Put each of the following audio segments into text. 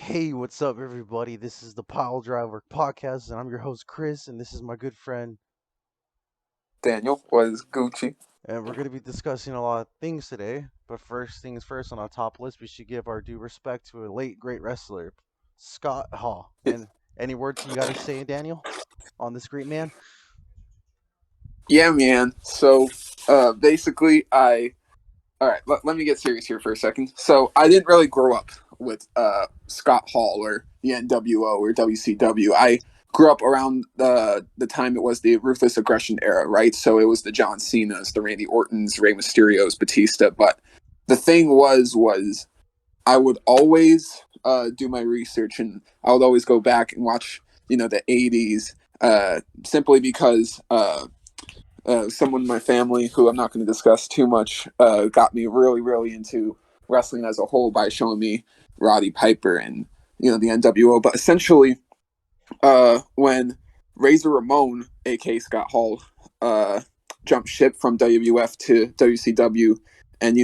Hey, what's up, everybody? This is the Pile Driver Podcast, and I'm your host, Chris, and this is my good friend. Daniel was Gucci. And we're going to be discussing a lot of things today. But first things first, on our top list, we should give our due respect to a late, great wrestler, Scott Hall. And any words you got to say, Daniel, on this great man? Yeah, man. So, basically, all right. Let me get serious here for a second. So, I didn't really grow up with Scott Hall or the NWO or WCW. I grew up around the time it was the Ruthless Aggression era, right? So it was the John Cena's, the Randy Orton's, Rey Mysterio's, Batista. But the thing was I would always do my research, and I would always go back and watch, the '80s, simply because someone in my family, who I'm not going to discuss too much, got me really, really into wrestling as a whole by showing me Roddy Piper and the NWO. But essentially, when Razor Ramon, aka Scott Hall, jumped ship from WWF to WCW, and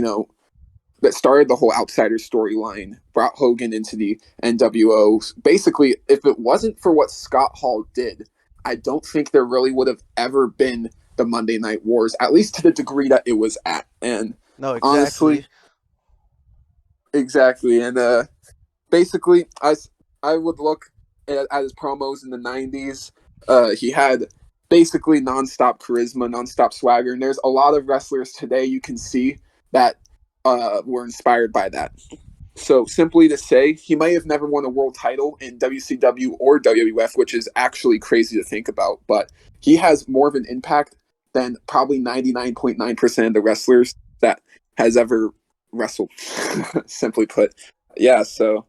that started the whole outsider storyline, brought Hogan into the NWO. Basically, if it wasn't for what Scott Hall did, I don't think there really would have ever been the Monday Night Wars, at least to the degree that it was at. And No, exactly. honestly, exactly. And basically, I would look at his promos in the '90s. He had basically nonstop charisma, nonstop swagger, and there's a lot of wrestlers today you can see that were inspired by that. So simply to say, he might have never won a world title in WCW or WWF, which is actually crazy to think about, but he has more of an impact than probably 99.9% of the wrestlers that has ever wrestled, simply put. Yeah, so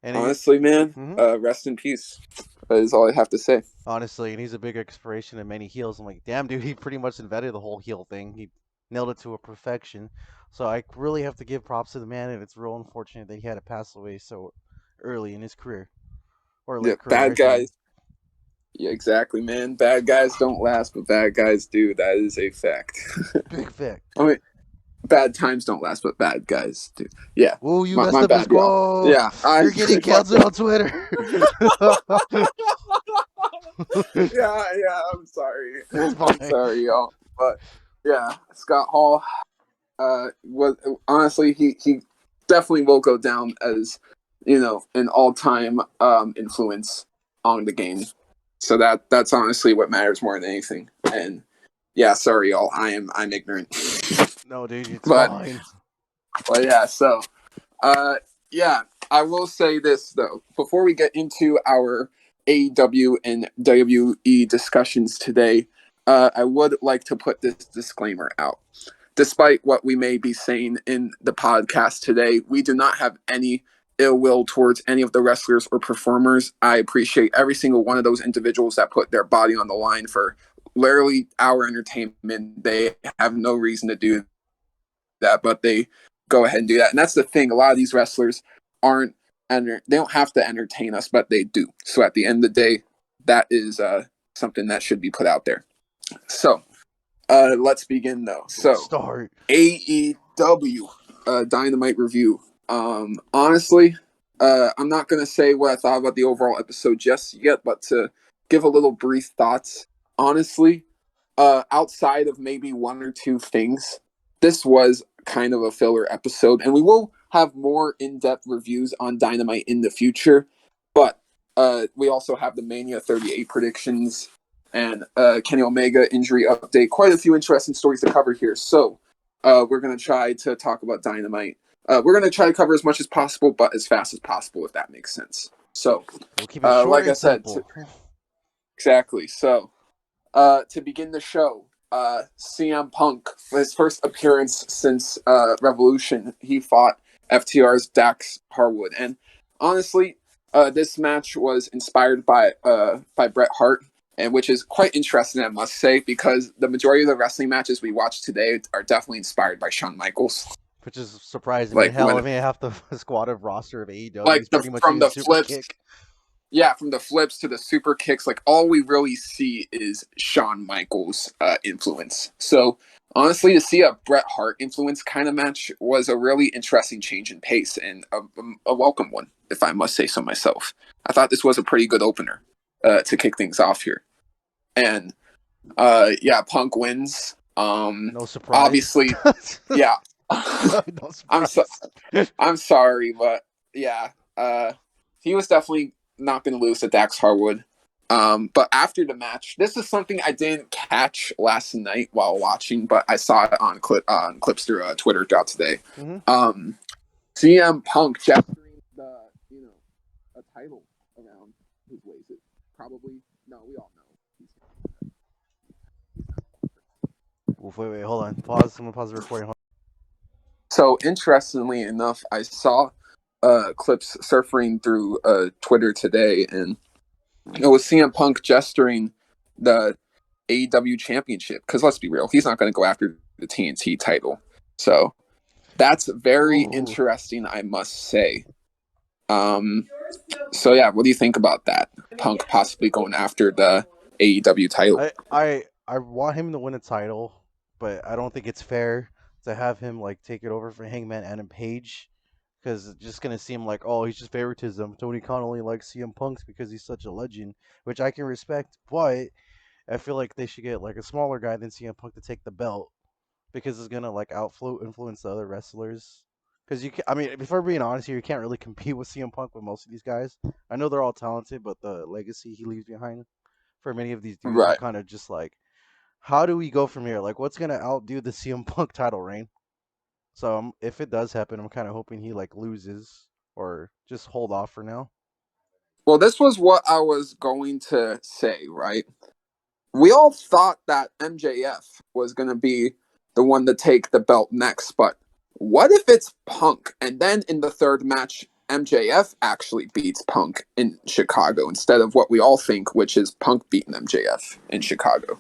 And he, honestly, man, mhm. rest in peace. That is all I have to say. Honestly, and he's a big inspiration in many heels. I'm like, damn, dude, he pretty much invented the whole heel thing. He nailed it to a perfection. So I really have to give props to the man, and it's real unfortunate that he had to pass away so early in his career, or Yeah, late career, I bad should. guys. Yeah, exactly, man. Bad guys don't last, but bad guys do. That is a fact. Big fact. I mean, bad times don't last, but bad guys do. Yeah, Whoa, you my messed up his bad, y'all. quote. Yeah, I You're getting fucked canceled up. on Twitter. Yeah, I'm sorry. It's I'm fine. sorry, y'all. But yeah, Scott Hall was honestly he definitely will go down as an all-time influence on the game. So that's honestly what matters more than anything. And yeah, sorry, y'all. I'm ignorant. No, dude, it's but fine. but yeah, so uh yeah, I will say this though before we get into our AEW and WWE discussions today. I would like to put this disclaimer out. Despite what we may be saying in the podcast today, we do not have any ill will towards any of the wrestlers or performers. I appreciate every single one of those individuals that put their body on the line for literally our entertainment. They have no reason to do that, but they go ahead and do that. And that's the thing. A lot of these wrestlers aren't, they don't have to entertain us, but they do. So at the end of the day, that is something that should be put out there. So let's begin though. Let's So start. AEW Dynamite review. Honestly, I'm not gonna say what I thought about the overall episode just yet, but to give a little brief thoughts. Honestly, outside of maybe one or two things, this was kind of a filler episode, and we will have more in-depth reviews on Dynamite in the future. But we also have the Mania 38 predictions and Kenny Omega injury update. Quite a few interesting stories to cover here. So we're going to try to talk about Dynamite. We're going to try to cover as much as possible, but as fast as possible, if that makes sense. So, We'll keep it short like I and said, simple. exactly. So, to begin the show, CM Punk, his first appearance since Revolution, he fought FTR's Dax Harwood. And honestly, this match was inspired by Bret Hart, and which is quite interesting, I must say, because the majority of the wrestling matches we watch today are definitely inspired by Shawn Michaels. Which is surprising. Like Hell, when, I mean, half the squad of roster of AEW like is pretty much from using the super flips, kick. yeah, from the flips to the super kicks, like all we really see is Shawn Michaels' influence. So honestly, to see a Bret Hart influence kind of match was a really interesting change in pace and a welcome one, if I must say so myself. I thought this was a pretty good opener to kick things off here. And yeah, Punk wins. No surprise. Obviously, yeah. No surprise. I'm sorry, but yeah, he was definitely not going to lose to Dax Harwood. But after the match, this is something I didn't catch last night while watching, but I saw it on clips through Twitter throughout today. Mm-hmm. CM Punk gesturing a title around his waist. It probably we all know. Wait, hold on. Pause. I'm gonna pause the recording. So interestingly enough, I saw clips surfing through Twitter today, and it was CM Punk gesturing the AEW championship. Because let's be real, he's not going to go after the TNT title. So that's very interesting, I must say. So yeah, what do you think about that? Punk possibly going after the AEW title. I want him to win a title, but I don't think it's fair to have him like take it over for Hangman Adam Page, because it's just gonna seem like, oh, he's just favoritism. Tony Khan only likes CM Punk's because he's such a legend, which I can respect, but I feel like they should get like a smaller guy than CM Punk to take the belt, because it's gonna like influence the other wrestlers. Because I mean, if we're being honest here, you can't really compete with CM Punk with most of these guys. I know they're all talented, but the legacy he leaves behind for many of these dudes are kind of just like, how do we go from here? Like, what's gonna outdo the CM Punk title reign? So if it does happen, I'm kind of hoping he like loses or just hold off for now. Well, this was what I was going to say, right? We all thought that MJF was going to be the one to take the belt next, but what if it's Punk? And then in the third match, MJF actually beats Punk in Chicago instead of what we all think, which is Punk beating MJF in Chicago.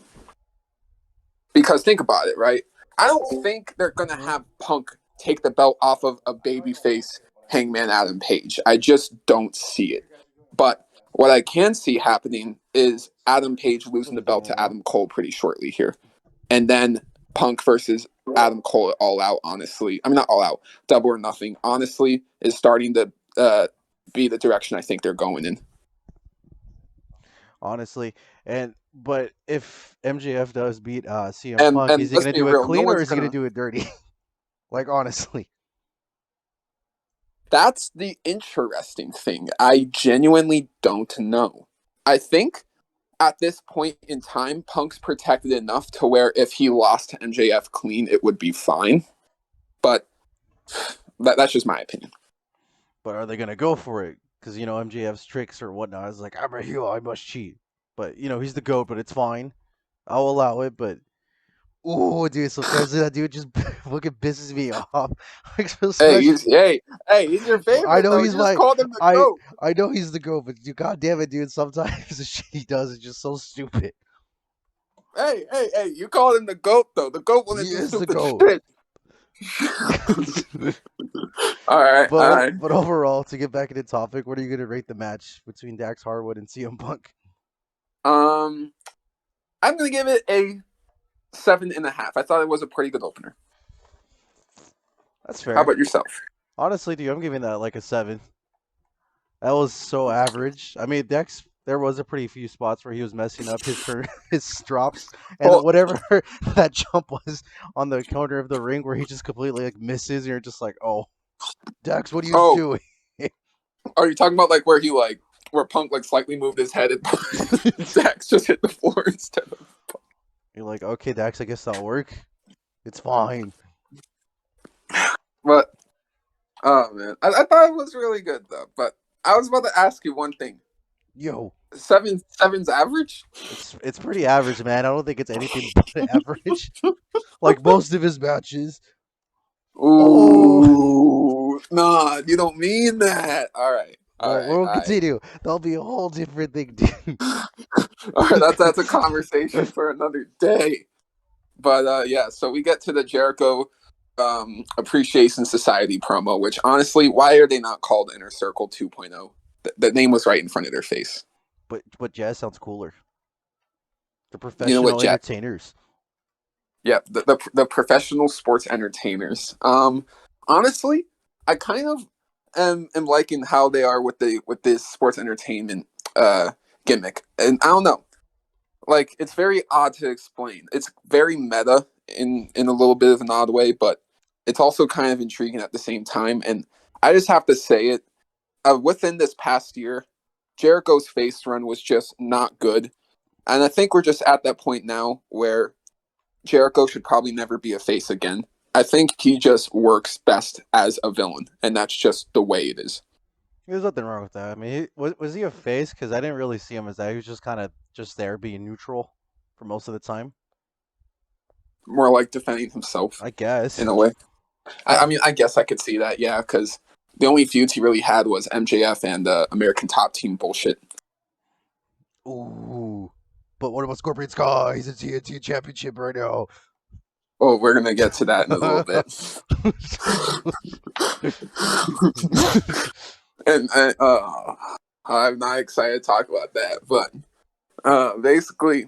Because think about it, right? I don't think they're going to have Punk take the belt off of a babyface Hangman Adam Page. I just don't see it. But what I can see happening is Adam Page losing the belt to Adam Cole pretty shortly here. And then Punk versus Adam Cole at All Out, honestly. I mean, not All Out. Double or Nothing, honestly, is starting to be the direction I think they're going in. Honestly, but if MJF does beat CM Punk, is he going to do it clean or is he going to do it dirty? Like, honestly. That's the interesting thing. I genuinely don't know. I think at this point in time, Punk's protected enough to where if he lost to MJF clean, it would be fine. But that's just my opinion. But are they going to go for it? Because, MJF's tricks or whatnot is like, I'm a heel, I must cheat. But, he's the GOAT, but it's fine. I'll allow it, but... Ooh, dude, sometimes that dude just fucking pisses me off. Hey, he's your favorite. I know though. He's you my. Just called him the GOAT. I know he's the GOAT, but god damn it, dude, sometimes the shit he does is just so stupid. Hey, you called him the GOAT though. The GOAT wouldn't do stupid shit. all right. But overall, to get back into the topic, what are you gonna rate the match between Dax Harwood and CM Punk? I'm gonna give it a 7.5. I thought it was a pretty good opener. That's fair. How about yourself? Honestly, dude, I'm giving that like a 7. That was so average. I mean, Dex, there was a pretty few spots where he was messing up his drops and whatever that jump was on the corner of the ring where he just completely like misses. And you're just like, oh, Dex, what are you doing? Are you talking about like where Punk like slightly moved his head and Dex just hit the floor instead of Punk? You're like, okay, Dex, I guess that'll work. It's fine. But oh man, I thought it was really good though. But I was about to ask you one thing. Yo, 7's average? It's pretty average, man. I don't think it's anything but average. Like most of his matches. Ooh, nah, you don't mean that. All right. We'll continue. That'll be a whole different thing, dude. All right, that's a conversation for another day. But yeah, so we get to the Jericho Appreciation Society promo, which honestly, why are they not called Inner Circle 2.0? The name was right in front of their face. But jazz sounds cooler. The professional entertainers. Yeah, the professional sports entertainers. Honestly, I kind of am liking how they are with this sports entertainment gimmick, and I don't know, like it's very odd to explain. It's very meta in a little bit of an odd way, but it's also kind of intriguing at the same time. And I just have to say it, within this past year, Jericho's face run was just not good, and I think we're just at that point now where Jericho should probably never be a face again. I think he just works best as a villain, and that's just the way it is. There's nothing wrong with that. I mean, was he a face? Because I didn't really see him as that. He was just kind of just there being neutral for most of the time. More like defending himself, I guess. in a way. I mean, I guess I could see that, yeah, because the only feuds he really had was MJF and American Top Team bullshit. Ooh. But what about Scorpion Sky? He's a TNT championship right now. Oh, we're going to get to that in a little bit. and I'm not excited to talk about that. But basically,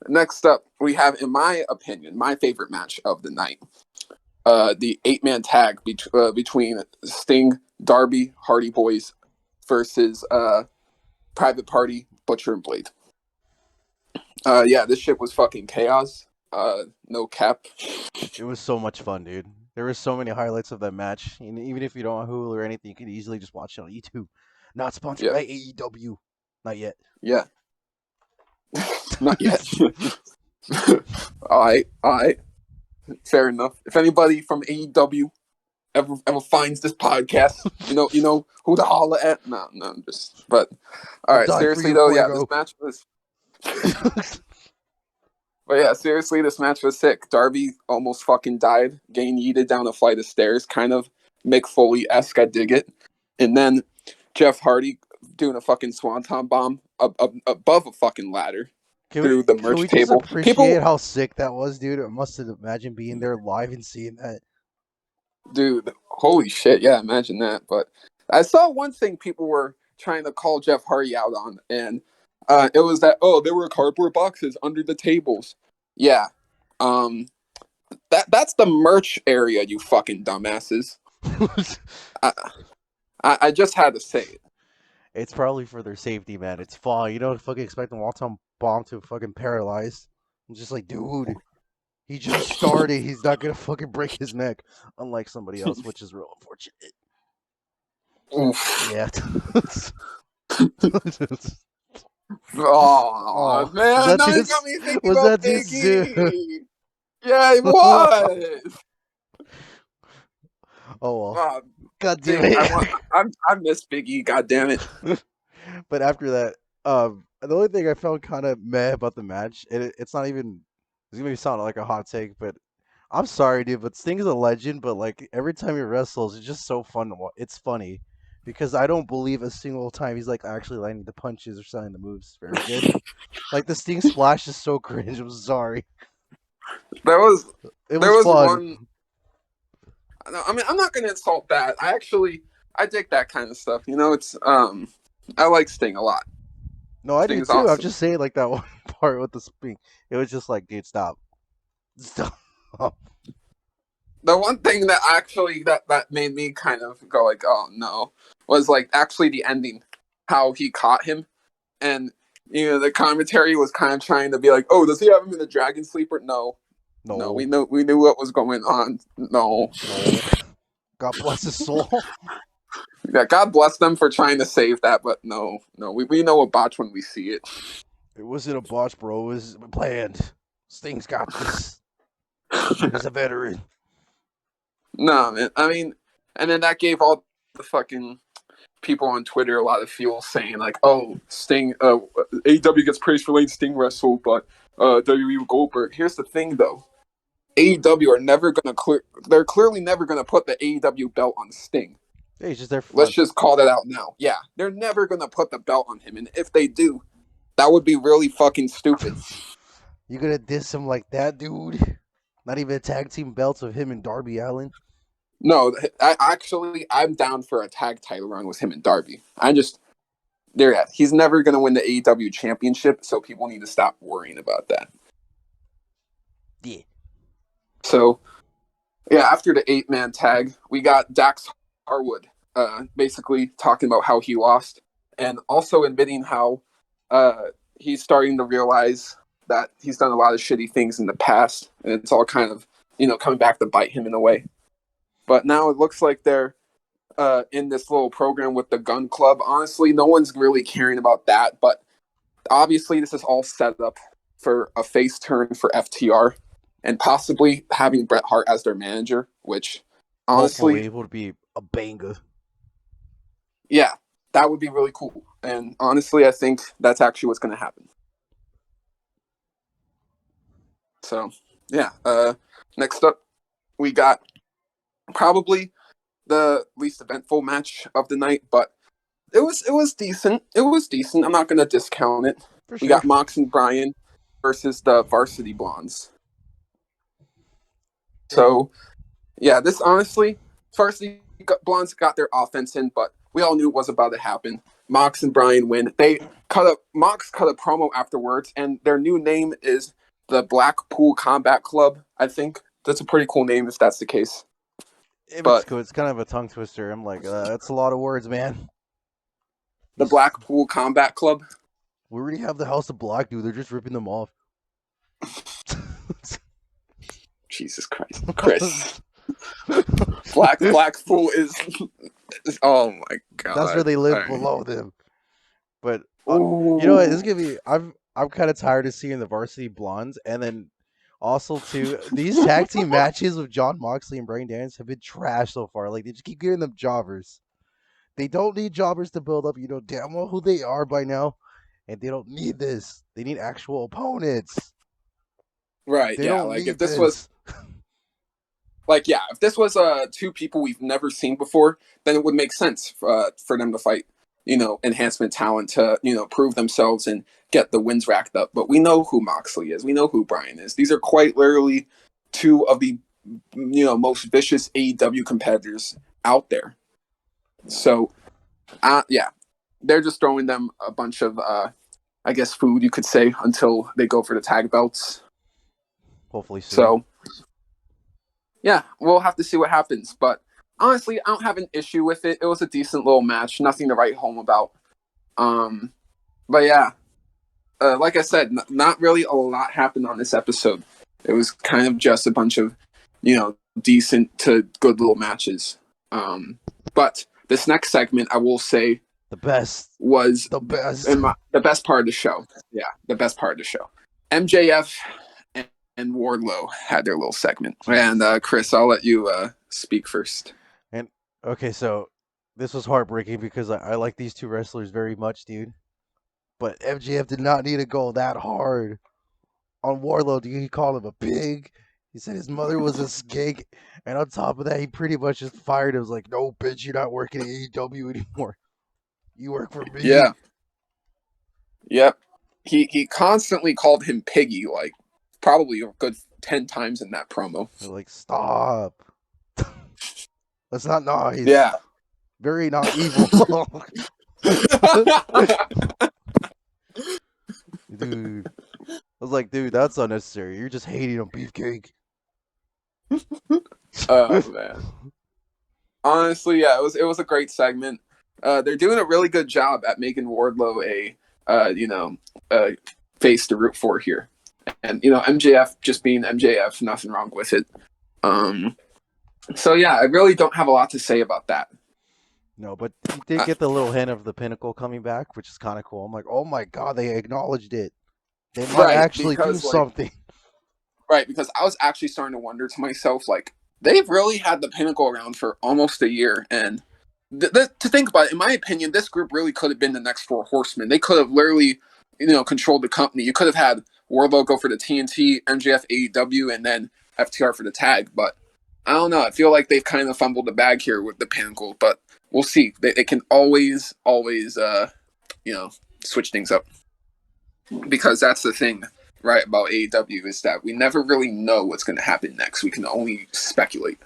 next up, we have, in my opinion, my favorite match of the night. The 8-man tag between Sting, Darby, Hardy Boys versus Private Party, Butcher and Blade. Yeah, this shit was fucking chaos. No cap. It was so much fun, dude. There were so many highlights of that match. And even if you don't have Hulu or anything, you can easily just watch it on YouTube. Not sponsored by AEW. Not yet. Yeah. Not yet. All right. Fair enough. If anybody from AEW ever finds this podcast, you know who to holler at. No, just. But all right, seriously though, yeah, this match was. But yeah, seriously, this match was sick. Darby almost fucking died, getting yeeted down a flight of stairs, kind of Mick Foley-esque. I dig it. And then Jeff Hardy doing a fucking swanton bomb above a fucking ladder through the merch table. Can we just appreciate how sick that was, dude? I must have imagined being there live and seeing that. Dude, holy shit! Yeah, imagine that. But I saw one thing people were trying to call Jeff Hardy out on, and it was that there were cardboard boxes under the tables. Yeah, that's the merch area, you fucking dumbasses. I just had to say it. It's probably for their safety, man. It's fall. You don't fucking expect the Walton bomb to fucking paralyze. I'm just like, dude, he just started. He's not gonna fucking break his neck, unlike somebody else, which is real unfortunate. Oof. Yeah. Oh man, now you got me thinking about Becky. Yeah, it was. Oh well. God damn it! I miss Biggie. God damn it! But after that, the only thing I felt kind of meh about the match, it's not even. It's gonna sound like a hot take, but I'm sorry, dude. But Sting's a legend. But like every time he wrestles, it's just so fun to watch. It's funny because I don't believe a single time he's like actually landing the punches or selling the moves very good. Like the Sting splash is so cringe. I'm sorry. There was fun. one. I mean, I'm not gonna insult that. I dig that kind of stuff. It's I like Sting a lot. No, I do too. Awesome. I'm just saying, like that one part with the spring. It was just like, dude, stop. The one thing that actually that made me kind of go like, oh no, was like actually the ending, how he caught him, and the commentary was kind of trying to be like, oh, does he have him in the Dragon Sleeper? No, we knew what was going on. No. God bless his soul. Yeah, God bless them for trying to save that, but no, we know a botch when we see it. It wasn't a botch, bro. It was planned. Sting's got this. He's a veteran. No, man. I mean, and then that gave all the fucking people on Twitter a lot of fuel, saying like, "Oh, Sting, AEW gets praised for letting Sting wrestle, but WWE Goldberg." Here's the thing, though. AEW are never gonna they're clearly never gonna put the AEW belt on Sting. Yeah, he's just there for Let's just call that out now. Yeah, they're never gonna put the belt on him, and if they do, that would be really fucking stupid. You gonna diss him like that, dude? Not even a tag team belts of him and Darby Allin? No, I'm down for a tag title run with him and Darby. He's never gonna win the AEW championship, so people need to stop worrying about that. Yeah. So yeah, after the 8-man tag, we got Dax Harwood basically talking about how he lost and also admitting how he's starting to realize that he's done a lot of shitty things in the past, and it's all kind of, coming back to bite him in a way. But now it looks like they're in this little program with the Gun Club. Honestly, no one's really caring about that, but obviously this is all set up for a face turn for FTR and possibly having Bret Hart as their manager, which honestly hopefully would be a banger. Yeah, that would be really cool. And honestly, I think that's actually what's going to happen. So, yeah. Next up, we got probably the least eventful match of the night, but it was decent. It was decent. I'm not going to discount it. For We sure. got Mox and Bryan versus the Varsity Blondes. So, yeah, this honestly, Varsity Blondes got their offense in, but we all knew it was about to happen. Mox and Bryan win. Mox cut a promo afterwards, and their new name is the Blackpool Combat Club. I think that's a pretty cool name if that's the case. It's cool. It's kind of a tongue twister. I'm like, that's a lot of words, man. The Blackpool Combat Club. We already have the House of Black, dude. They're just ripping them off. Jesus Christ, Chris. Blackpool is. Oh my god. That's where they live below them. But you know what? This is gonna be. I'm kind of tired of seeing the Varsity Blondes, and then also too these tag team matches with John Moxley and Bryan Danielson have been trash so far. Like they just keep giving them jobbers. They don't need jobbers to build up. You know damn well who they are by now, and they don't need this. They need actual opponents. Right? They yeah. don't Like need if this this. was. Like, yeah, if this was two people we've never seen before, then it would make sense for them to fight, enhancement talent to, prove themselves and get the wins racked up. But we know who Moxley is. We know who Bryan is. These are quite literally two of the, most vicious AEW competitors out there. So, yeah, they're just throwing them a bunch of, I guess, food, you could say, until they go for the tag belts. Hopefully soon. So, yeah, we'll have to see what happens. But honestly, I don't have an issue with it. It was a decent little match. Nothing to write home about. But yeah, like I said, not really a lot happened on this episode. It was kind of just a bunch of, decent to good little matches. But this next segment, I will say, the best was the best. The best part of the show. Yeah, the best part of the show. MJF and Wardlow had their little segment. And Chris, I'll let you speak first. And okay, so this was heartbreaking because I like these two wrestlers very much, dude. But MJF did not need to go that hard on Wardlow. Dude, he called him a pig. He said his mother was a skank. And on top of that, he pretty much just fired him. Was like, no, bitch, you're not working at AEW anymore. You work for me. Yeah. Yep. He constantly called him Piggy, like, probably a good 10 times in that promo. They're like, stop. That's not nice. Yeah. Very not evil. Dude. I was like, dude, that's unnecessary. You're just hating on Beefcake. Oh, man. Honestly, yeah, it was a great segment. They're doing a really good job at making Wardlow a face to root for here. And, MJF just being MJF, nothing wrong with it. So, yeah, I really don't have a lot to say about that. No, but you did get the little hint of the Pinnacle coming back, which is kind of cool. I'm like, oh my god, they acknowledged it. They might actually do something. Right, because I was actually starting to wonder to myself, like, they've really had the Pinnacle around for almost a year. And to think about it, in my opinion, this group really could have been the next Four Horsemen. They could have literally, controlled the company. You could have had Wardlow go for the TNT, MJF AEW, and then FTR for the tag. But I don't know. I feel like they've kind of fumbled the bag here with the Pinnacle. But we'll see. They can always, switch things up. Because that's the thing, right, about AEW is that we never really know what's going to happen next. We can only speculate.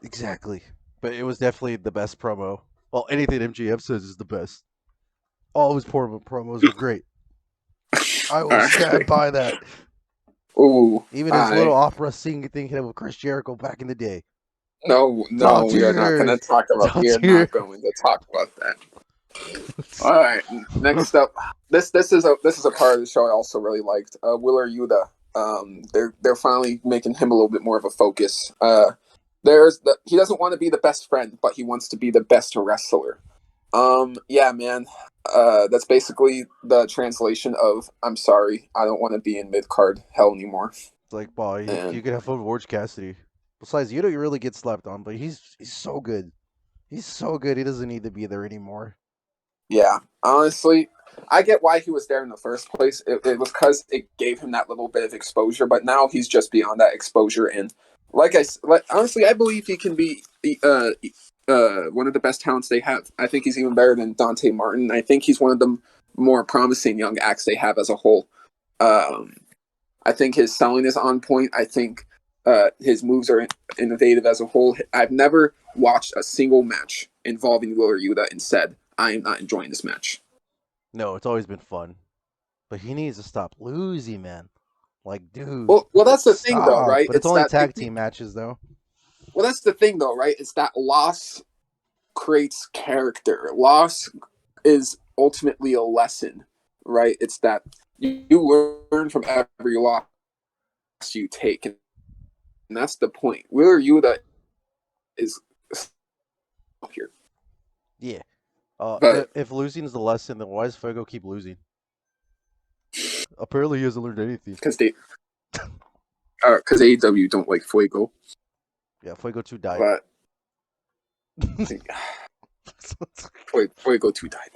Exactly. But it was definitely the best promo. Well, anything MJF says is the best. All his promos were great. I will stand by that. Ooh, Even his little opera singing thing he had with Chris Jericho back in the day. no, we are not going to talk about. We are not going to talk about that. All right, next up, this is a part of the show I also really liked. Wheeler Yuta. They're finally making him a little bit more of a focus. He doesn't want to be the best friend, but he wants to be the best wrestler. Yeah, man. That's basically the translation of "I'm sorry, I don't want to be in mid card hell anymore." It's like, boy, you could have fun with Orange Cassidy. Besides, you really get slept on, but he's so good. He's so good. He doesn't need to be there anymore. Yeah, honestly, I get why he was there in the first place. It was because it gave him that little bit of exposure, but now he's just beyond that exposure. And honestly, I believe he can be one of the best talents they have. I think he's even better than Dante Martin. I think he's one of the more promising young acts they have as a whole. I think his selling is on point. I think his moves are innovative as a whole. I've never watched a single match involving Wheeler Yuta and said, I am not enjoying this match. No, it's always been fun. But he needs to stop losing, man. Like, dude. Well, that's the thing, though, right? But it's only tag team matches, though. Well, that's the thing, though, right? It's that loss creates character. Loss is ultimately a lesson, right? It's that you learn from every loss you take. And that's the point. Wheeler Yuta is here. Yeah. If losing is the lesson, then why does Fuego keep losing? Apparently he hasn't learned anything. Because AEW don't like Fuego. Yeah, Fuego 2 died. But Fuego 2 died.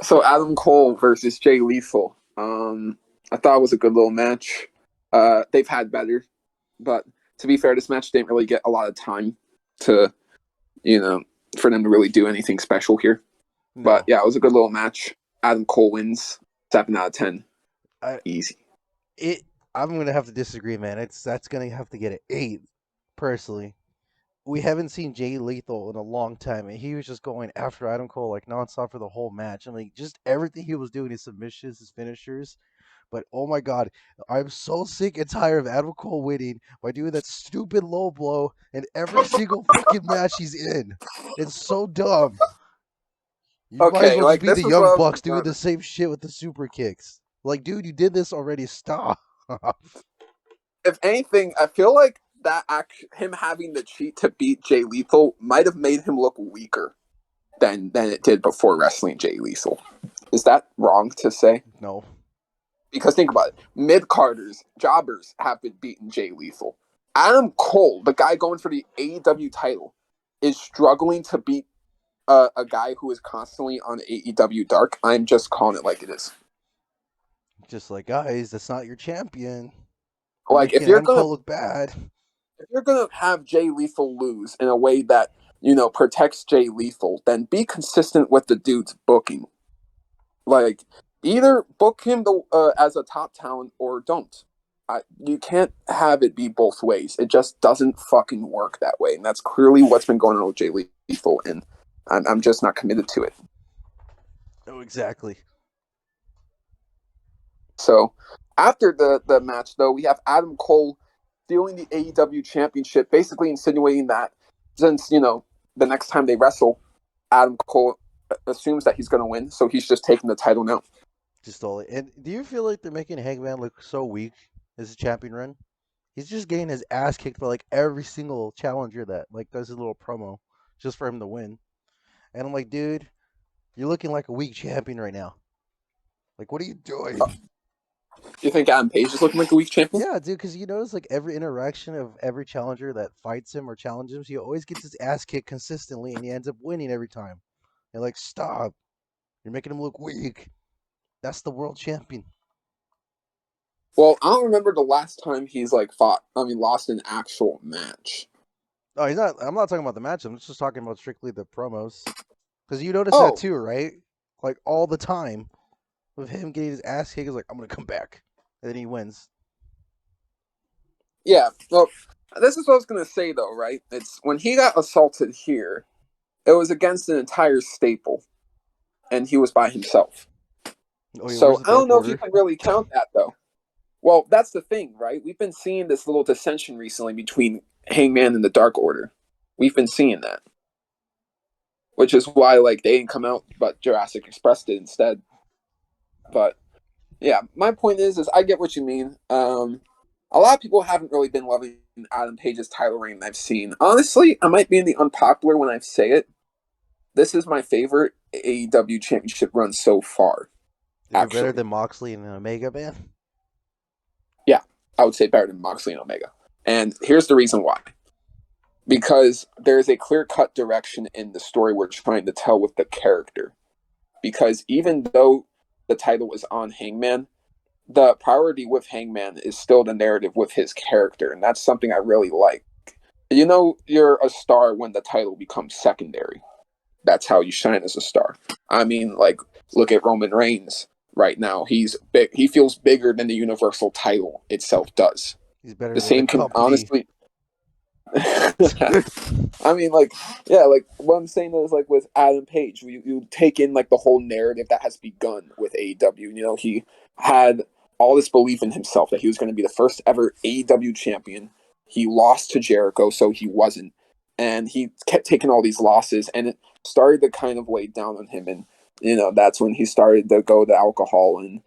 So Adam Cole versus Jay Lethal. I thought it was a good little match. They've had better, but to be fair, this match didn't really get a lot of time to, for them to really do anything special here. No. But yeah, it was a good little match. Adam Cole wins 7 out of 10. Easy. I'm gonna have to disagree, man. That's gonna have to get an 8, personally. We haven't seen Jay Lethal in a long time, and he was just going after Adam Cole like nonstop for the whole match. And like just everything he was doing, his submissions, his finishers. But oh my god, I'm so sick and tired of Adam Cole winning by doing that stupid low blow in every single fucking match he's in. It's so dumb. You might as well just be the Young Bucks doing the same shit with the super kicks. Like, dude, you did this already. Stop. If anything, I feel like him having the cheat to beat Jay Lethal might have made him look weaker than it did before wrestling Jay Lethal. Is that wrong to say? No. Because think about it. Mid-carders, jobbers have been beating Jay Lethal. Adam Cole, the guy going for the AEW title, is struggling to beat a guy who is constantly on AEW Dark. I'm just calling it like it is. Just like, guys, that's not your champion. Like, if you're gonna look bad, if you're gonna have Jay Lethal lose in a way that protects Jay Lethal, then be consistent with the dude's booking. Like, either book him as a top talent or don't. You can't have it be both ways. It just doesn't fucking work that way, and that's clearly what's been going on with Jay Lethal, and I'm just not committed to it. Oh, exactly. So, after the match, though, we have Adam Cole stealing the AEW championship, basically insinuating that since, the next time they wrestle, Adam Cole assumes that he's going to win, so he's just taking the title now. Just stole it. And do you feel like they're making Hangman look so weak as a champion run? He's just getting his ass kicked by like every single challenger that like does his little promo just for him to win. And I'm like, dude, you're looking like a weak champion right now. Like, what are you doing? You think Adam Page is looking like a weak champion? Yeah, dude, because you notice like every interaction of every challenger that fights him or challenges him, he always gets his ass kicked consistently, and he ends up winning every time. And like, stop! You're making him look weak. That's the world champion. Well, I don't remember the last time he's lost an actual match. Oh, he's not. I'm not talking about the match. I'm just talking about strictly the promos. Because you notice that too, right? Like all the time, with him getting his ass kicked, is like, I'm gonna come back, and then he wins. Yeah. Well, this is what I was gonna say though, right? It's when he got assaulted here, it was against an entire staple, and he was by himself. Oh, yeah, so I don't know if you can really count that though. Well, that's the thing, right? We've been seeing this little dissension recently between Hangman and the Dark Order. We've been seeing that, which is why like they didn't come out, but Jurassic Express did instead. But yeah, my point is I get what you mean. A lot of people haven't really been loving Adam Page's title reign I've seen. Honestly, I might be in the unpopular when I say it. This is my favorite AEW championship run so far. Is it better than Moxley and Omega, man? Yeah, I would say better than Moxley and Omega. And here's the reason why. Because there's a clear-cut direction in the story we're trying to tell with the character. Because even though the title is on Hangman, the priority with Hangman is still the narrative with his character, and that's something I really like. You know, you're a star when the title becomes secondary. That's how you shine as a star. I mean, like, look at Roman Reigns right now. He's big. He feels bigger than the Universal title itself does. He's better the than same the can company. honestly. I mean, like, yeah, like what I'm saying is like with Adam Page, you take in like the whole narrative that has begun with AEW. You know, he had all this belief in himself that he was going to be the first ever AEW champion. He lost to Jericho, so he wasn't, and he kept taking all these losses, and it started to kind of weigh down on him. And you know, that's when he started to go to alcohol and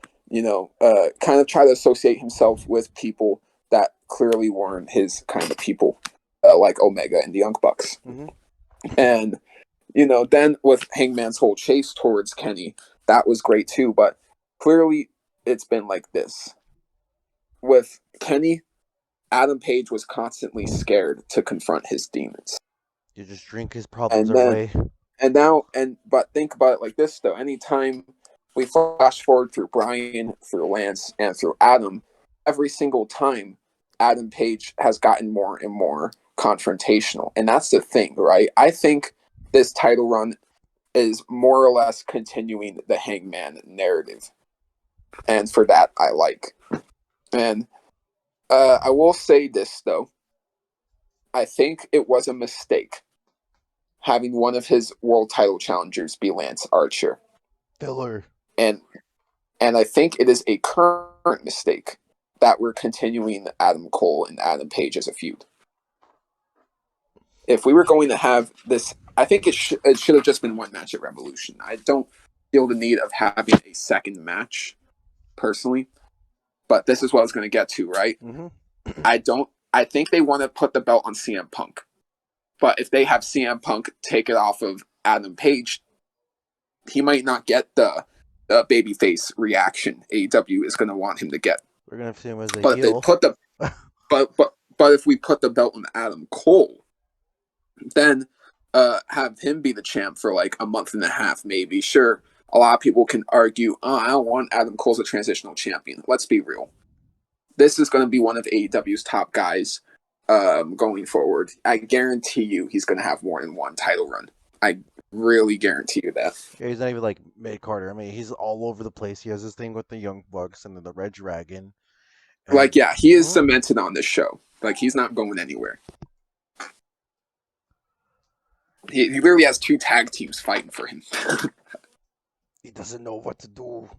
kind of try to associate himself with people that clearly weren't his kind of people. Like Omega and the Young Bucks. Mm-hmm. And, then with Hangman's whole chase towards Kenny, that was great too, but clearly it's been like this. With Kenny, Adam Page was constantly scared to confront his demons. You just drink his problems away. But think about it like this though. Anytime we flash forward through Bryan, through Lance, and through Adam, every single time Adam Page has gotten more and more confrontational. And that's the thing, right? I think this title run is more or less continuing the Hangman narrative. And for that, I like. And I will say this, though. I think it was a mistake having one of his world title challengers be Lance Archer. Filler. And I think it is a current mistake that we're continuing Adam Cole and Adam Page as a feud. If we were going to have this, I think it should have just been one match at Revolution. I don't feel the need of having a second match, personally. But this is what I was going to get to, right? Mm-hmm. I think they want to put the belt on CM Punk. But if they have CM Punk take it off of Adam Page, he might not get the babyface reaction AEW is going to want him to get. We're going to see him as a but heel. If they put the, but if we put the belt on Adam Cole, then have him be the champ for like a month and a half, maybe. Sure, a lot of people can argue, I don't want Adam Cole as a transitional champion. Let's be real. This is going to be one of AEW's top guys going forward. I guarantee you he's going to have more than one title run. I really guarantee you that. Yeah, he's not even like mid-carter. I mean, he's all over the place. He has this thing with the Young Bucks and the Red Dragon. And, like, yeah, he is cemented on this show. Like, he's not going anywhere. He really has two tag teams fighting for him. He doesn't know what to do.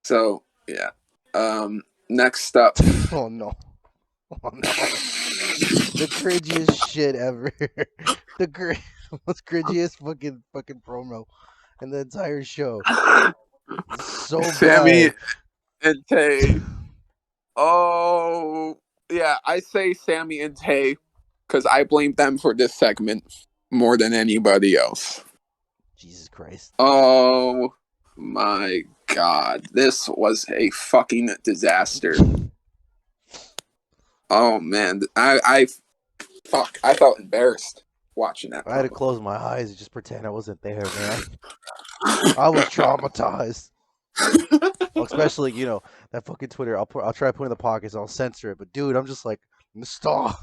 So, yeah. Next up. Oh, no. Oh, no. The cringiest shit ever. The most cringiest fucking promo in the entire show. So Sammy bad. and Tay. Oh, yeah. I say Sammy and Tay because I blame them for this segment more than anybody else. Jesus Christ. Oh, my God. This was a fucking disaster. Oh, man. I felt embarrassed watching that. I had to close my eyes and just pretend I wasn't there, man. I was traumatized. Well, especially, that fucking Twitter. I'll try to put in the pockets. I'll censor it. But dude, I'm just like, stop.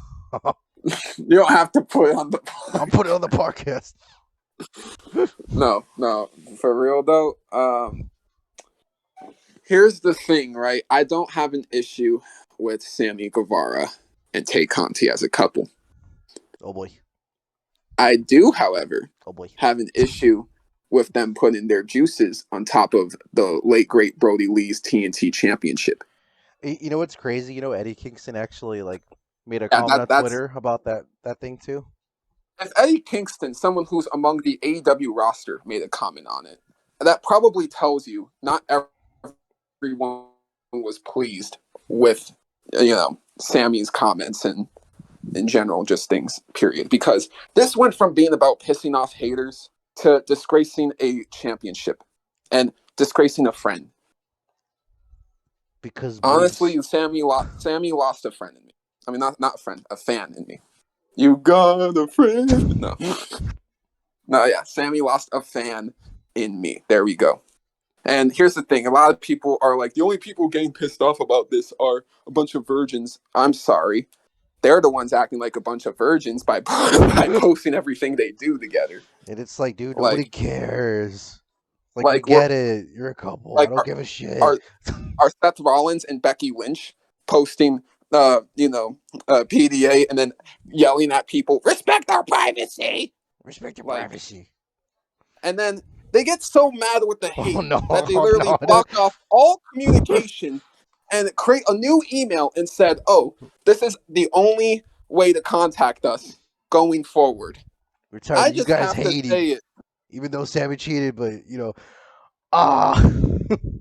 You don't have to put it on the podcast. I'll put it on the podcast. No. For real, though, here's the thing, right? I don't have an issue with Sammy Guevara and Tay Conti as a couple. Oh, boy. I do, however, have an issue with them putting their juices on top of the late, great Brody Lee's TNT championship. You know what's crazy? You know Eddie Kingston actually like made a Yeah, comment on that's Twitter about that thing too. if Eddie Kingston, someone who's among the AEW roster, made a comment on it, that probably tells you not everyone was pleased with Sammy's comments and in general, just things, period. Because this went from being about pissing off haters to disgracing a championship and disgracing a friend. Because boobs. Honestly, Sammy lost a friend in me. I mean, not a friend, a fan in me. You got a friend? No. No, yeah. Sammy lost a fan in me. There we go. And here's the thing. A lot of people are like, the only people getting pissed off about this are a bunch of virgins. I'm sorry. They're the ones acting like a bunch of virgins by posting everything they do together. And it's like, dude, nobody Like, cares. Like, we like we're get it. You're a couple. I like don't give a shit. are are Seth Rollins and Becky Lynch posting, PDA and then yelling at people, respect our privacy. Respect your Like, privacy. and then they get so mad with the Oh hate no! that they Oh literally no! blocked off all communication and create a new email and said, "Oh, this is the only way to contact us going forward." We're tired I of you just guys have to hating, say it. even though Sammy cheated. But ah.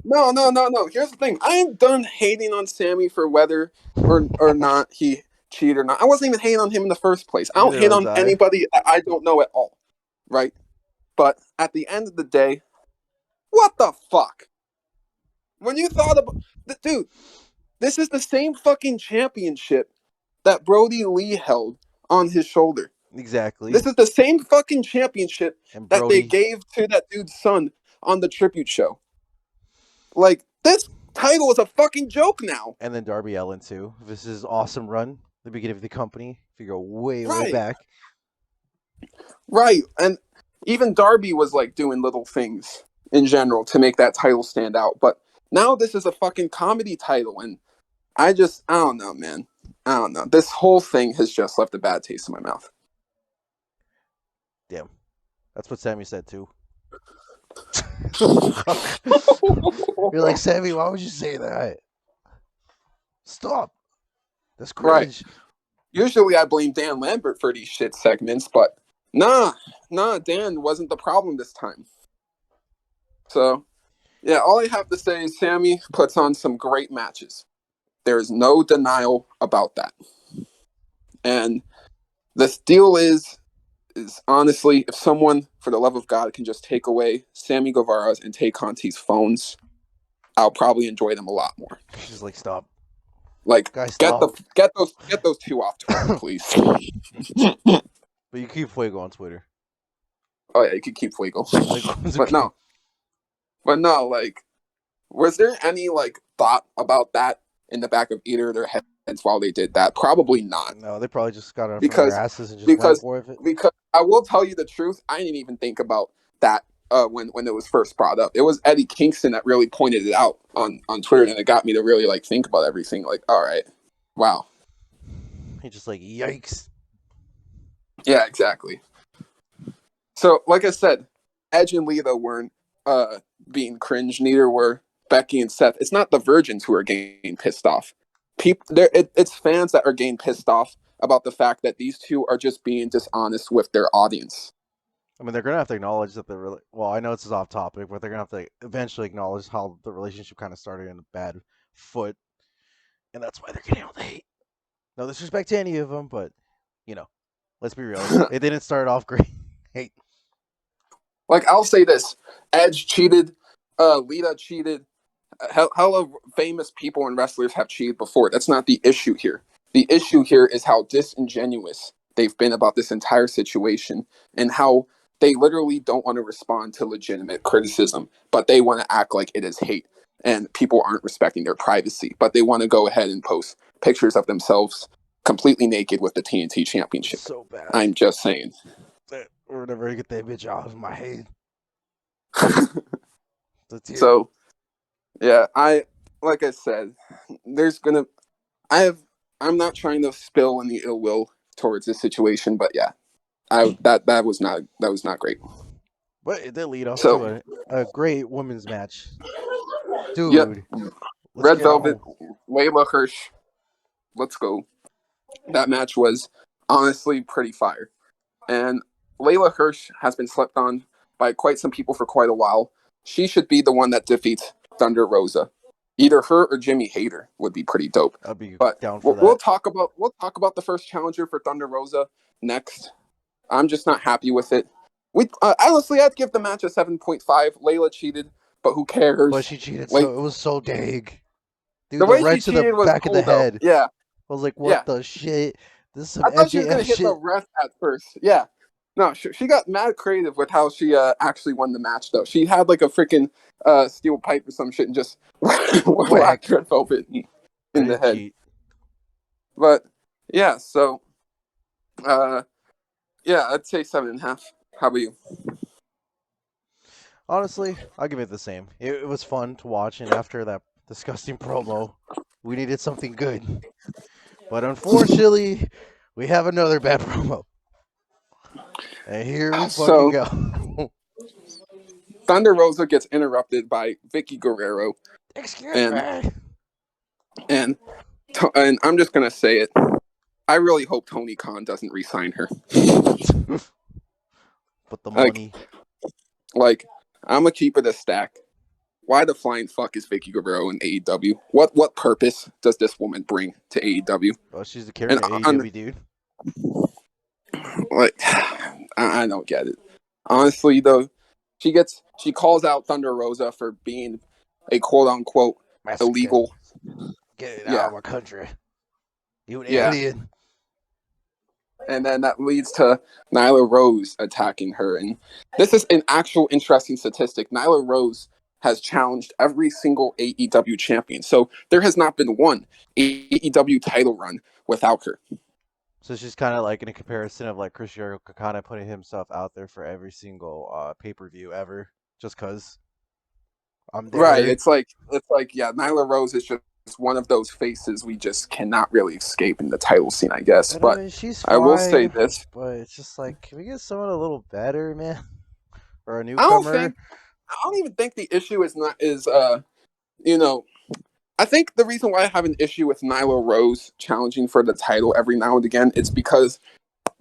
No. Here's the thing. I am done hating on Sammy for whether or not he cheated or not. I wasn't even hating on him in the first place. I don't Neither hate was on I. anybody I don't know at all, right? But at the end of the day, what the fuck? When you thought about, dude, this is the same fucking championship that Brody Lee held on his shoulder. Exactly. This is the same fucking championship And that they Brody, gave to that dude's son on the tribute show. Like, this title is a fucking joke now. and then Darby Allin too. This is awesome run. The beginning of the company. If you go way Right. back. Right. And even Darby was like doing little things in general to make that title stand out. But now this is a fucking comedy title. And I don't know, man. I don't know. This whole thing has just left a bad taste in my mouth. Damn. That's what Sammy said too. You're like, Sammy, why would you say that? Stop. That's Right. cringe. Usually I blame Dan Lambert for these shit segments, but nah, Dan wasn't the problem this time. So, yeah, all I have to say is Sammy puts on some great matches. There is no denial about that. And the deal is honestly, if someone, for the love of God, can just take away Sammy Guevara's and Tay Conti's phones, I'll probably enjoy them a lot more. She's like, stop. Like, Guys, get stop. those two off Twitter, please. But you keep Fuego on Twitter. Oh yeah, you could keep Fuego. Fuego's But okay. no, like, was there any like thought about that in the back of either of their heads while they did that? Probably not. No, they probably just got it from their Because asses and just went because for it. because I will tell you the truth, I didn't even think about that when it was first brought up. It was Eddie Kingston that really pointed it out on Twitter, and it got me to really like think about everything. Like, all right, wow, He's just like, yikes. yeah, exactly. So, like I said, Edge and Lita weren't being cringe. Neither were Becky and Seth. It's not the virgins who are getting pissed off. It's fans that are getting pissed off about the fact that these two are just being dishonest with their audience. I mean, they're gonna have to acknowledge that they're really well. I know this is off topic, but they're gonna have to eventually acknowledge how the relationship kind of started in a bad foot, and that's why they're getting all the hate. No disrespect to any of them, but let's be real. It didn't start off great. Hate. Like, I'll say this: Edge cheated, Lita cheated. Hella famous people and wrestlers have cheated before. That's not the issue here. The issue here is how disingenuous they've been about this entire situation and how they literally don't want to respond to legitimate criticism, but they want to act like it is hate and people aren't respecting their privacy. But they want to go ahead and post pictures of themselves completely naked with the TNT Championship. So bad. I'm just saying. We're never gonna get that bitch out of my head. So, yeah, like I said, I'm not trying to spill any ill will towards this situation, but yeah, that was not great. But it did lead off So, to a great women's match. Dude, yep. Let's Red get Velvet, on. Layla Hirsch. Let's go. That match was honestly pretty fire. And Layla Hirsch has been slept on by quite some people for quite a while. She should be the one that defeats Thunder Rosa. Either her or Jimmy Hayter would be pretty dope. I'll be But down for we'll that. talk about the first challenger for Thunder Rosa next. I'm just not happy with it. Honestly, I'd give the match a 7.5. Layla cheated, but who cares? But she cheated, Like so it was so dang. the Dude, the way she wrench to the cheated was back of the cool though. head. Yeah, I was like, yeah. what the shit? This is some I thought she was MJF gonna hit the shit. ref at first. Yeah. No, she got mad creative with how she actually won the match though. She had like a freaking steel pipe or some shit and just whacked Whack. Red Velvet I in the didn't head. cheat. But yeah, so yeah, I'd say 7.5. How about you? Honestly, I'll give it the same. It was fun to watch, and after that disgusting promo, we needed something good. But unfortunately, we have another bad promo. And here we fucking So go. Thunder Rosa gets interrupted by Vicky Guerrero, Excuse and me. and I'm just gonna say it. I really hope Tony Khan doesn't re-sign her. But the money. Like, I'm gonna keep it a stack. Why the flying fuck is Vicky Guerrero in AEW? What purpose does this woman bring to AEW? Oh, she's the Karen And at AEW, dude. like, I don't get it. Honestly, though, she calls out Thunder Rosa for being a quote unquote Mexican. illegal. Get it Yeah. out of my country. You an Yeah. alien. And then that leads to Nyla Rose attacking her. And this is an actual interesting statistic. Nyla Rose has challenged every single AEW champion. So there has not been one AEW title run without her. So she's kind of like in a comparison of like Chris Jericho kind of putting himself out there for every single pay-per-view ever, just cause I'm there. Right. It's like, yeah, Nyla Rose is just one of those faces we just cannot really escape in the title scene, I guess. And But I mean, she's I will say fine, this. but it's just like, can we get someone a little better, man? Or a I newcomer? don't even think the issue is you know, I think the reason why I have an issue with Nyla Rose challenging for the title every now and again is because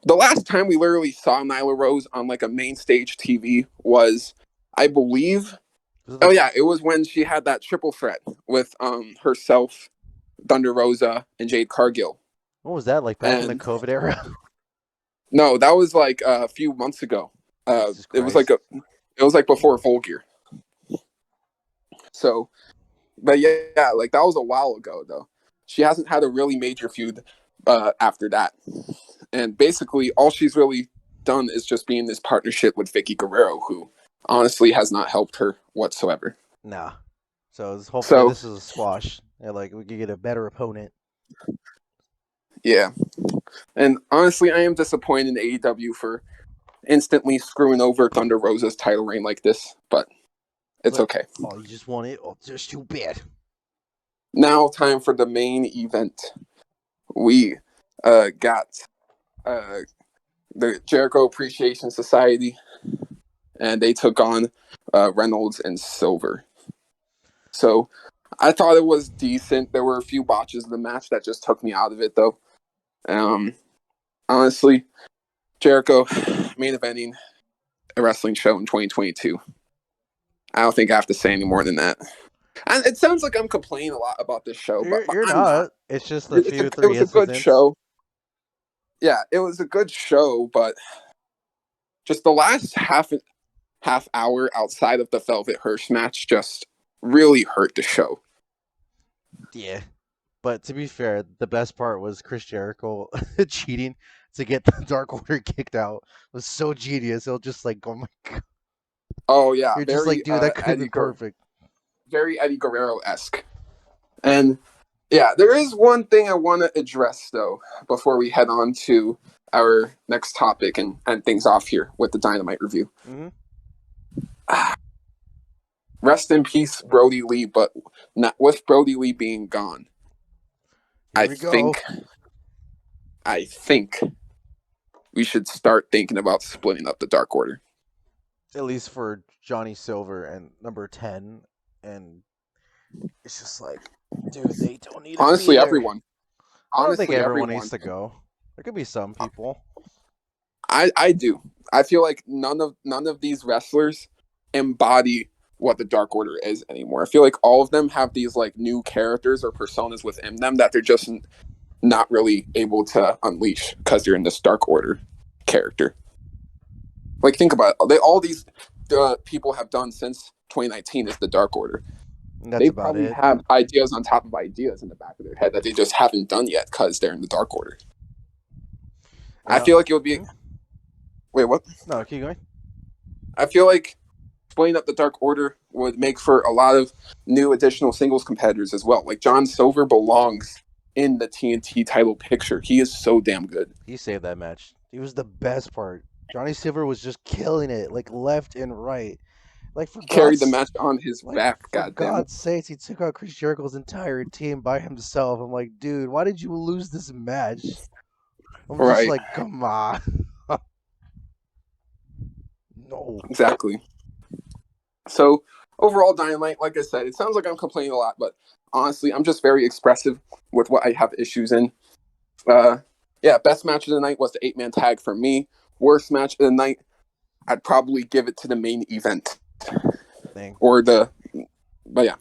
the last time we literally saw Nyla Rose on like a main stage TV was, I believe, it was when she had that triple threat with herself, Thunder Rosa, and Jade Cargill. What was that, like back in the COVID era? No, that was like a few months ago. It was like before Full Gear. So, but yeah, like that was a while ago though. She hasn't had a really major feud after that, and basically all she's really done is just be in this partnership with Vicky Guerrero, who honestly has not helped her whatsoever. Nah. So hopefully this is a squash. Yeah, like we could get a better opponent. Yeah, and honestly, I am disappointed in AEW for instantly screwing over Thunder Rosa's title reign like this, but it's okay. Oh, you just want it? Oh, just too bad. Now, time for the main event. We got the Jericho Appreciation Society, and they took on Reynolds and Silver. So I thought it was decent. There were a few botches in the match that just took me out of it, though. Honestly, Jericho main eventing a wrestling show in 2022. I don't think I have to say any more than that. And it sounds like I'm complaining a lot about this show, but You're I'm not. It's just the few It three was incidents. a good show. Yeah, it was a good show, but just the last half hour outside of the Velvet Hirsch match just really hurt the show. Yeah. But to be fair, the best part was Chris Jericho cheating to get the Dark Order kicked out. It was so genius. It was just like, oh my god. Oh yeah, You're just like, dude, that could have been perfect. Very Eddie Guerrero-esque. And yeah, there is one thing I want to address though before we head on to our next topic and end things off here with the Dynamite review. Mm-hmm. Rest in peace, Brody Lee, but not with Brody Lee being gone. I think we should start thinking about splitting up the Dark Order. At least for Johnny Silver and number 10. And it's just like, Dude, they don't need to be Honestly, there. everyone. I don't think Honestly, everyone everyone. needs to go. There could be some people. I do. I feel like none of these wrestlers embody what the Dark Order is anymore. I feel like all of them have these like new characters or personas within them that they're just not really able to unleash because they're in this Dark Order character. Like, think about it. All these people have done since 2019 is the Dark Order. That's They about probably it. have ideas on top of ideas in the back of their head that they just haven't done yet because they're in the Dark Order. I feel like it would be. Wait, what? No, keep going. I feel like explaining up the Dark Order would make for a lot of new additional singles competitors as well. Like John Silver belongs in the TNT title picture. He is so damn good. He saved that match. He was the best part. Johnny Silver was just killing it, like left and right. Like for Carried the God's match on his like back. for Goddamn it! God's sakes, he took out Chris Jericho's entire team by himself. I'm like, dude, why did you lose this match? I'm just Right. like, come on. No. Exactly. So overall, Dynamite, like I said, it sounds like I'm complaining a lot, but honestly, I'm just very expressive with what I have issues in. Yeah, best match of the night was the 8-man tag for me. Worst match of the night, I'd probably give it to the main event Thing. but yeah.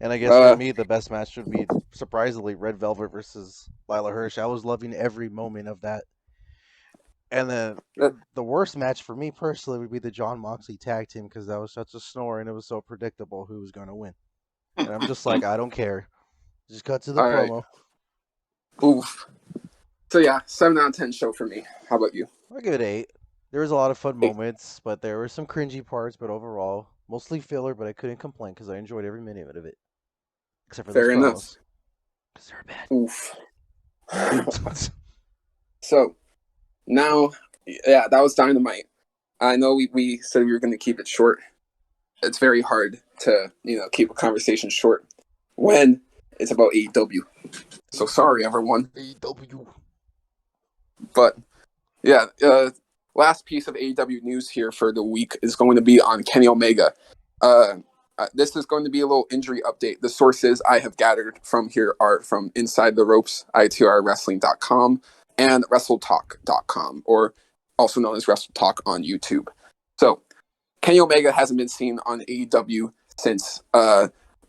And I guess for me, the best match would be surprisingly Red Velvet versus Lila Hirsch. I was loving every moment of that. And then the worst match for me personally would be the John Moxley tag team because that was such a snore and it was so predictable who was going to win. And I'm just like, I don't care. Just cut to the promo. Right. Oof. So yeah, 7 out of 10 show for me. How about you? I give it 8. There was a lot of fun moments, but there were some cringy parts. But overall, mostly filler. But I couldn't complain because I enjoyed every minute of it, except for those promos because they're bad. Oof. So now, yeah, that was Dynamite. I know we said we were going to keep it short. It's very hard to keep a conversation short when it's about AEW. So sorry, everyone. AEW. But yeah, last piece of AEW news here for the week is going to be on Kenny Omega. This is going to be a little injury update. The sources I have gathered from here are from Inside the Ropes, itrwrestling.com, and WrestleTalk.com, or also known as WrestleTalk on YouTube. So Kenny Omega hasn't been seen on AEW since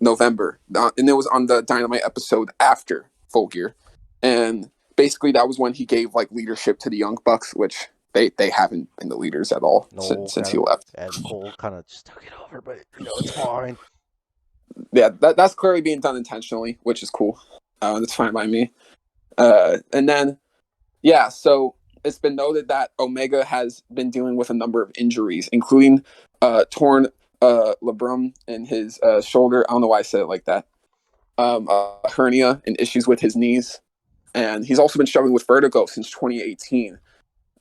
November, and it was on the Dynamite episode after Full Gear, and basically that was when he gave like leadership to the Young Bucks, which they haven't been the leaders at all since he left. And Cole kind of just took it over, but it's fine. Yeah, that's clearly being done intentionally, which is cool. That's fine by me. And then, yeah, so it's been noted that Omega has been dealing with a number of injuries, including torn labrum in his shoulder. I don't know why I said it like that. A hernia and issues with his knees. And he's also been struggling with vertigo since 2018.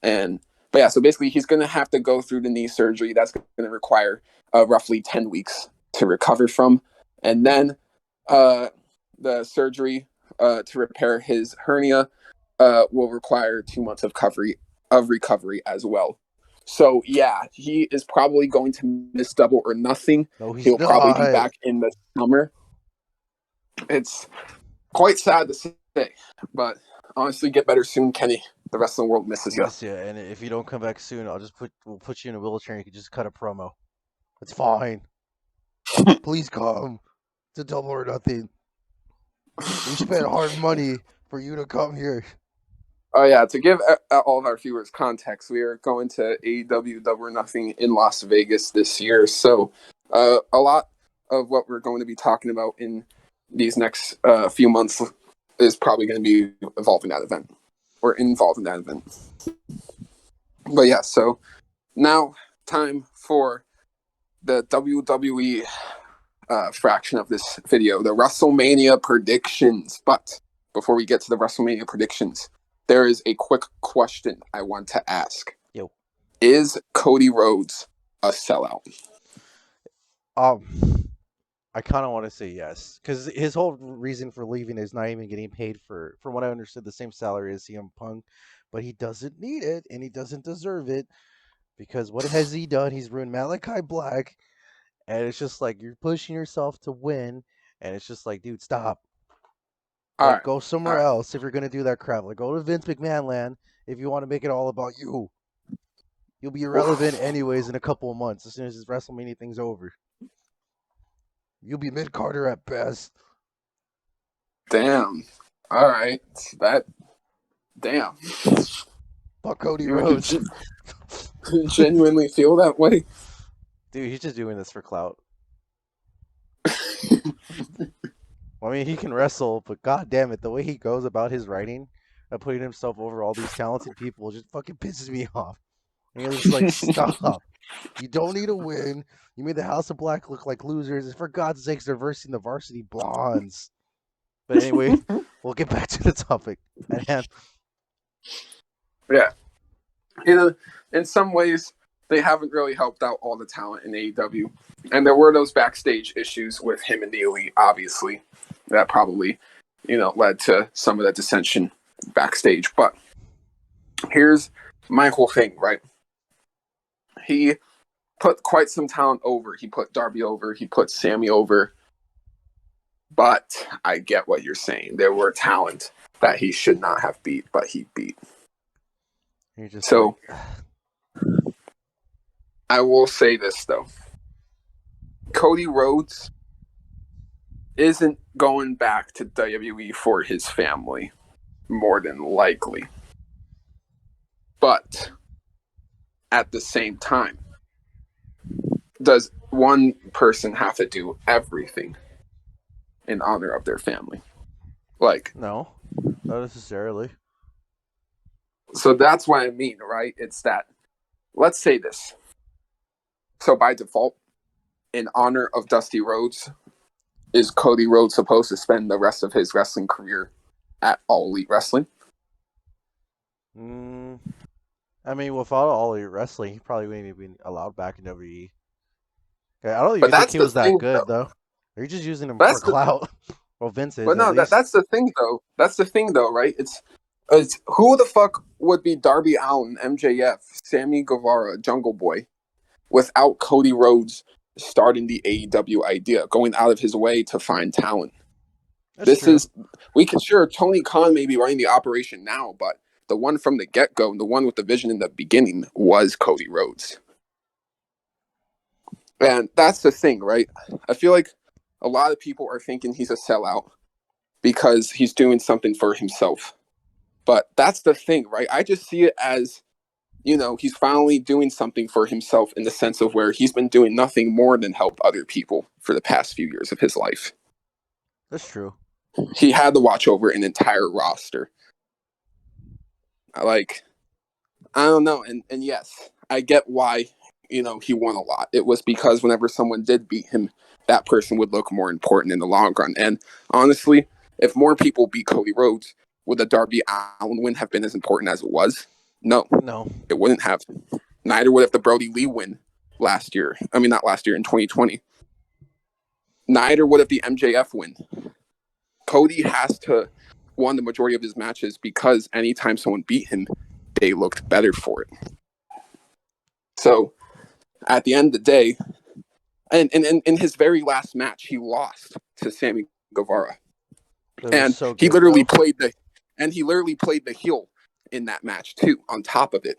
But yeah, so basically he's going to have to go through the knee surgery. That's going to require roughly 10 weeks to recover from. And then the surgery to repair his hernia will require 2 months of recovery as well. So yeah, he is probably going to miss Double or Nothing. No, he'll probably be back in the summer. It's quite sad to say, but honestly, get better soon, Kenny. The rest of the world misses you. Yeah, and if you don't come back soon, we'll put you in a wheelchair and you can just cut a promo. It's fine. Please come to Double or Nothing. We spent hard money for you to come here. Oh yeah, to give all of our viewers context, we are going to AEW Double or Nothing in Las Vegas this year. So a lot of what we're going to be talking about in these next few months is probably going to be involved in that event. But yeah, so now time for the WWE fraction of this video, the WrestleMania predictions. But before we get to the WrestleMania predictions, there is a quick question I want to ask. Yo. Is Cody Rhodes a sellout? I kind of want to say yes, because his whole reason for leaving is not even getting paid for, from what I understood, the same salary as CM Punk, but he doesn't need it and he doesn't deserve it, because what has he done? He's ruined Malachi Black, and it's just like you're pushing yourself to win, and it's just like, dude, stop. All Like, right. go somewhere else if you're gonna do that crap. Like, go to Vince McMahon land if you want to make it all about you. You'll be irrelevant anyways in a couple of months as soon as this WrestleMania thing's over. You'll be mid-Carter at best. Damn. All right. Damn. Fuck Cody You Rhodes. genuinely feel that way? Dude, he's just doing this for clout. I mean, he can wrestle, but god damn it, the way he goes about his writing and putting himself over all these talented people just fucking pisses me off. And you're just like, stop. You don't need a win. You made the House of Black look like losers. And for God's sakes, they're versing the Varsity Blondes. But anyway, we'll get back to the topic at hand. Yeah. In some ways, they haven't really helped out all the talent in AEW. And there were those backstage issues with him and the Elite, obviously. That probably, led to some of the dissension backstage. But here's my whole thing, right? He put quite some talent over. He put Darby over. He put Sami over. But I get what you're saying. There were talent that he should not have beat, but he beat. So, I will say this, though. Cody Rhodes isn't going back to WWE for his family, more than likely. But at the same time, does one person have to do everything in honor of their family? Like, no, not necessarily. So that's what I mean, right? It's that, let's say this. So by default, in honor of Dusty Rhodes, is Cody Rhodes supposed to spend the rest of his wrestling career at All Elite Wrestling? I mean, without All Elite Wrestling, he probably wouldn't even be allowed back in WWE. Okay, I don't even think he was that good, though. They're just using him for clout. Well, Vince is. But no, that's the thing, though. That's the thing, though, right? It's who the fuck would be Darby Allin, MJF, Sammy Guevara, Jungle Boy, without Cody Rhodes starting the AEW idea, going out of his way to find talent? Tony Khan may be running the operation now, but the one from the get-go, the one with the vision in the beginning, was Cody Rhodes. And that's the thing, right? I feel like a lot of people are thinking he's a sellout because he's doing something for himself. But that's the thing, right? I just see it as, he's finally doing something for himself in the sense of where he's been doing nothing more than help other people for the past few years of his life. That's true. He had to watch over an entire roster. I don't know. And yes, I get why, he won a lot. It was because whenever someone did beat him, that person would look more important in the long run. And honestly, if more people beat Cody Rhodes, would the Darby Allin win have been as important as it was? No, it wouldn't have. Neither would have the Brody Lee win last year. I mean, not last year, in 2020. Neither would have the MJF win. Cody has to won the majority of his matches because anytime someone beat him, they looked better for it. So, at the end of the day, and in his very last match, he lost to Sammy Guevara. And he literally played the heel in that match too, on top of it.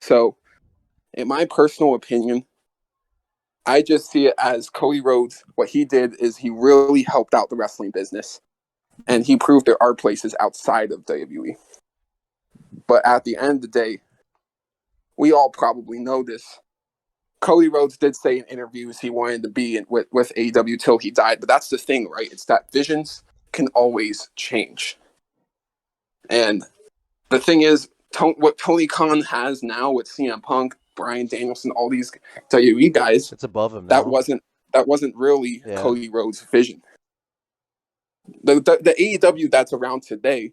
So, in my personal opinion, I just see it as Cody Rhodes, what he did is he really helped out the wrestling business. And he proved there are places outside of WWE. But at the end of the day, we all probably know this. Cody Rhodes did say in interviews he wanted to be with AEW till he died. But that's the thing, right? It's that visions can always change. And the thing is, what Tony Khan has now with CM Punk, Bryan, Danielson, all these WWE guys, it's above him now. That wasn't really Cody Rhodes' vision. The AEW that's around today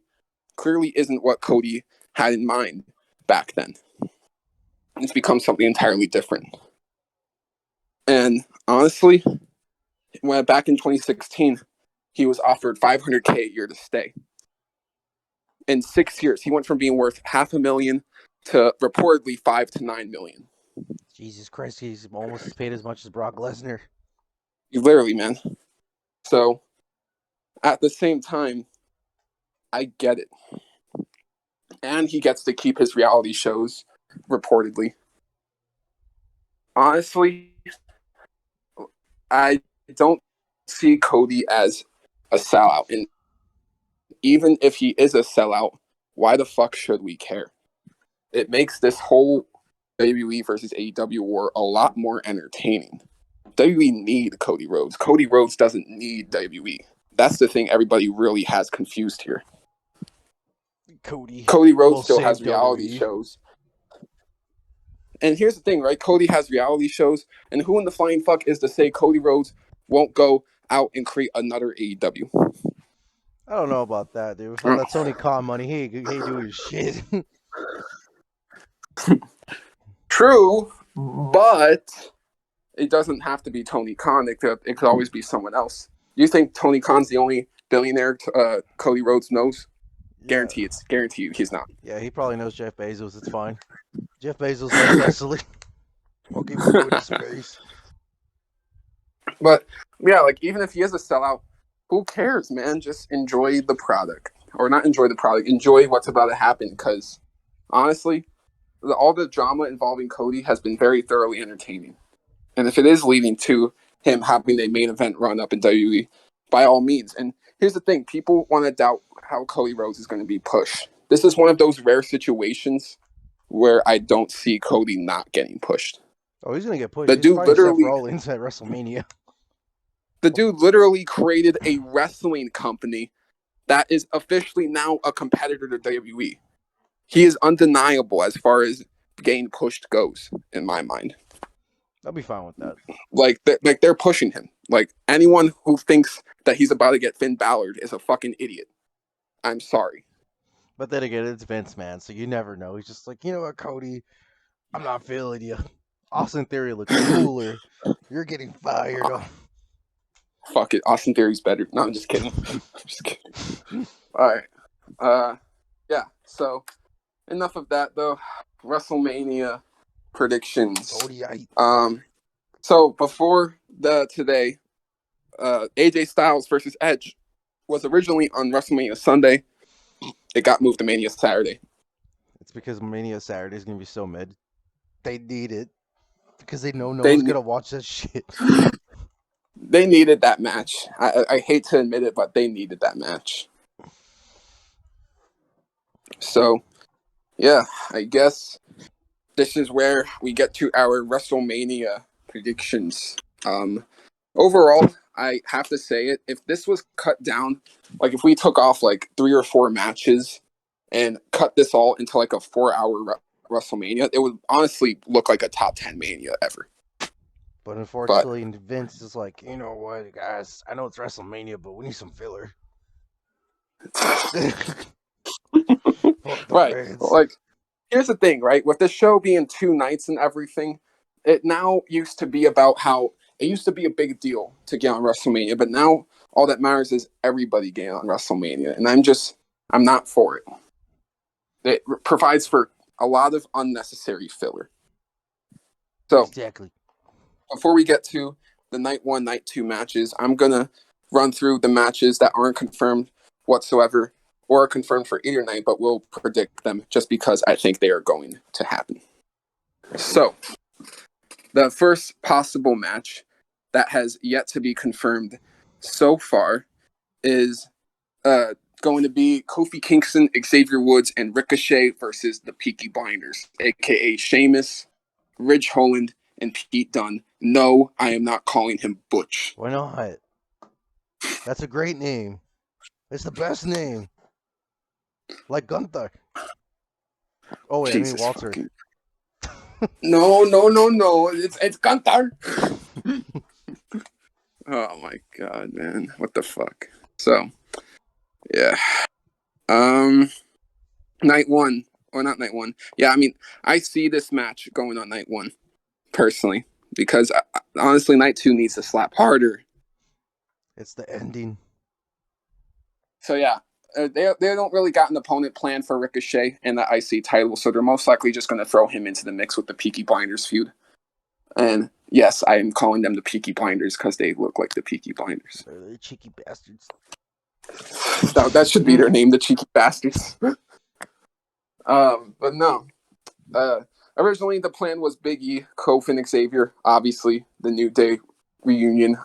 clearly isn't what Cody had in mind back then. It's become something entirely different. And honestly, back in 2016, he was offered $500K a year to stay. In 6 years, he went from being worth $500,000 to reportedly $5 to $9 million. Jesus Christ, he's almost paid as much as Brock Lesnar. Literally, man. So, at the same time, I get it. And he gets to keep his reality shows, reportedly. Honestly, I don't see Cody as a sellout. And even if he is a sellout, why the fuck should we care? It makes this whole WWE versus AEW war a lot more entertaining. WWE need Cody Rhodes. Cody Rhodes doesn't need WWE. That's the thing everybody really has confused here. Cody Rhodes still has reality shows. And here's the thing, right? Cody has reality shows, and who in the flying fuck is to say Cody Rhodes won't go out and create another AEW? I don't know about that, dude. All that Tony Khan money, he do his shit. True, but it doesn't have to be Tony Khan. It could always be someone else. You think Tony Khan's the only billionaire Cody Rhodes knows? Guarantee it's guaranteed he's not. Yeah, he probably knows Jeff Bezos. It's fine. Jeff Bezos loves wrestling. I'll give him his face. But yeah, like even if he is a sellout, who cares, man? Just enjoy the product, or not enjoy the product. Enjoy what's about to happen, because honestly, all the drama involving Cody has been very thoroughly entertaining. And if it is leading to him having a main event run up in WWE, by all means. And here's the thing: people want to doubt how Cody Rhodes is going to be pushed. This is one of those rare situations where I don't see Cody not getting pushed. Oh, he's going to get pushed. The He's dude literally, Seth Rollins at WrestleMania. The dude literally created a wrestling company that is officially now a competitor to WWE. He is undeniable as far as getting pushed goes, in my mind. I'll be fine with that. Like they're pushing him. Like anyone who thinks that he's about to get Finn Balor is a fucking idiot. I'm sorry. But then again, it's Vince, man, so you never know. He's just like, you know what, Cody, I'm not feeling you. Austin Theory looks cooler. You're getting fired. Fuck it, Austin Theory's better. No, I'm just kidding. Just kidding. All right. Yeah. So enough of that, though. WrestleMania predictions. So before today, AJ Styles versus Edge was originally on WrestleMania Sunday. It got moved to Mania Saturday. It's because Mania Saturday is gonna be so mid. They need it because they know no one's gonna watch that shit. They needed that match. I hate to admit it, but they needed that match. So, yeah, I guess this is where we get to our WrestleMania predictions. Overall, I have to say it. If this was cut down, like if we took off like 3 or 4 matches and cut this all into like a 4-hour WrestleMania, it would honestly look like a top 10 Mania ever. But unfortunately, Vince is like, you know what, guys? I know it's WrestleMania, but we need some filler. Right. Like, here's the thing, right? With the show being 2 nights and everything, it now used to be about how it used to be a big deal to get on WrestleMania, but now all that matters is everybody getting on WrestleMania, and I'm not for it. It provides for a lot of unnecessary filler. So, exactly. Before we get to the night 1, night 2 matches, I'm going to run through the matches that aren't confirmed whatsoever or are confirmed for either night, but we'll predict them just because I think they are going to happen. So, the first possible match that has yet to be confirmed so far is going to be Kofi Kingston, Xavier Woods, and Ricochet versus the Peaky Blinders, a.k.a. Sheamus, Ridge Holland, and Pete Dunne. No, I am not calling him Butch. Why not? That's a great name. It's the best name. Like Gunther. Oh wait, Jesus, I mean Walter. Fucking... No. It's Gunther. Oh my god, man. What the fuck? So, yeah. Night 1. Or not night 1. Yeah, I mean, I see this match going on night 1. Personally, because honestly, night 2 needs to slap harder. It's the ending. So yeah, they don't really got an opponent planned for Ricochet in the IC title, so they're most likely just going to throw him into the mix with the Peaky Blinders feud. And yes, I am calling them the Peaky Blinders because they look like the Peaky Blinders. They're cheeky bastards. That should be their name, the cheeky bastards. But no. Originally, the plan was Big E, Kofi, and Xavier. Obviously, the New Day reunion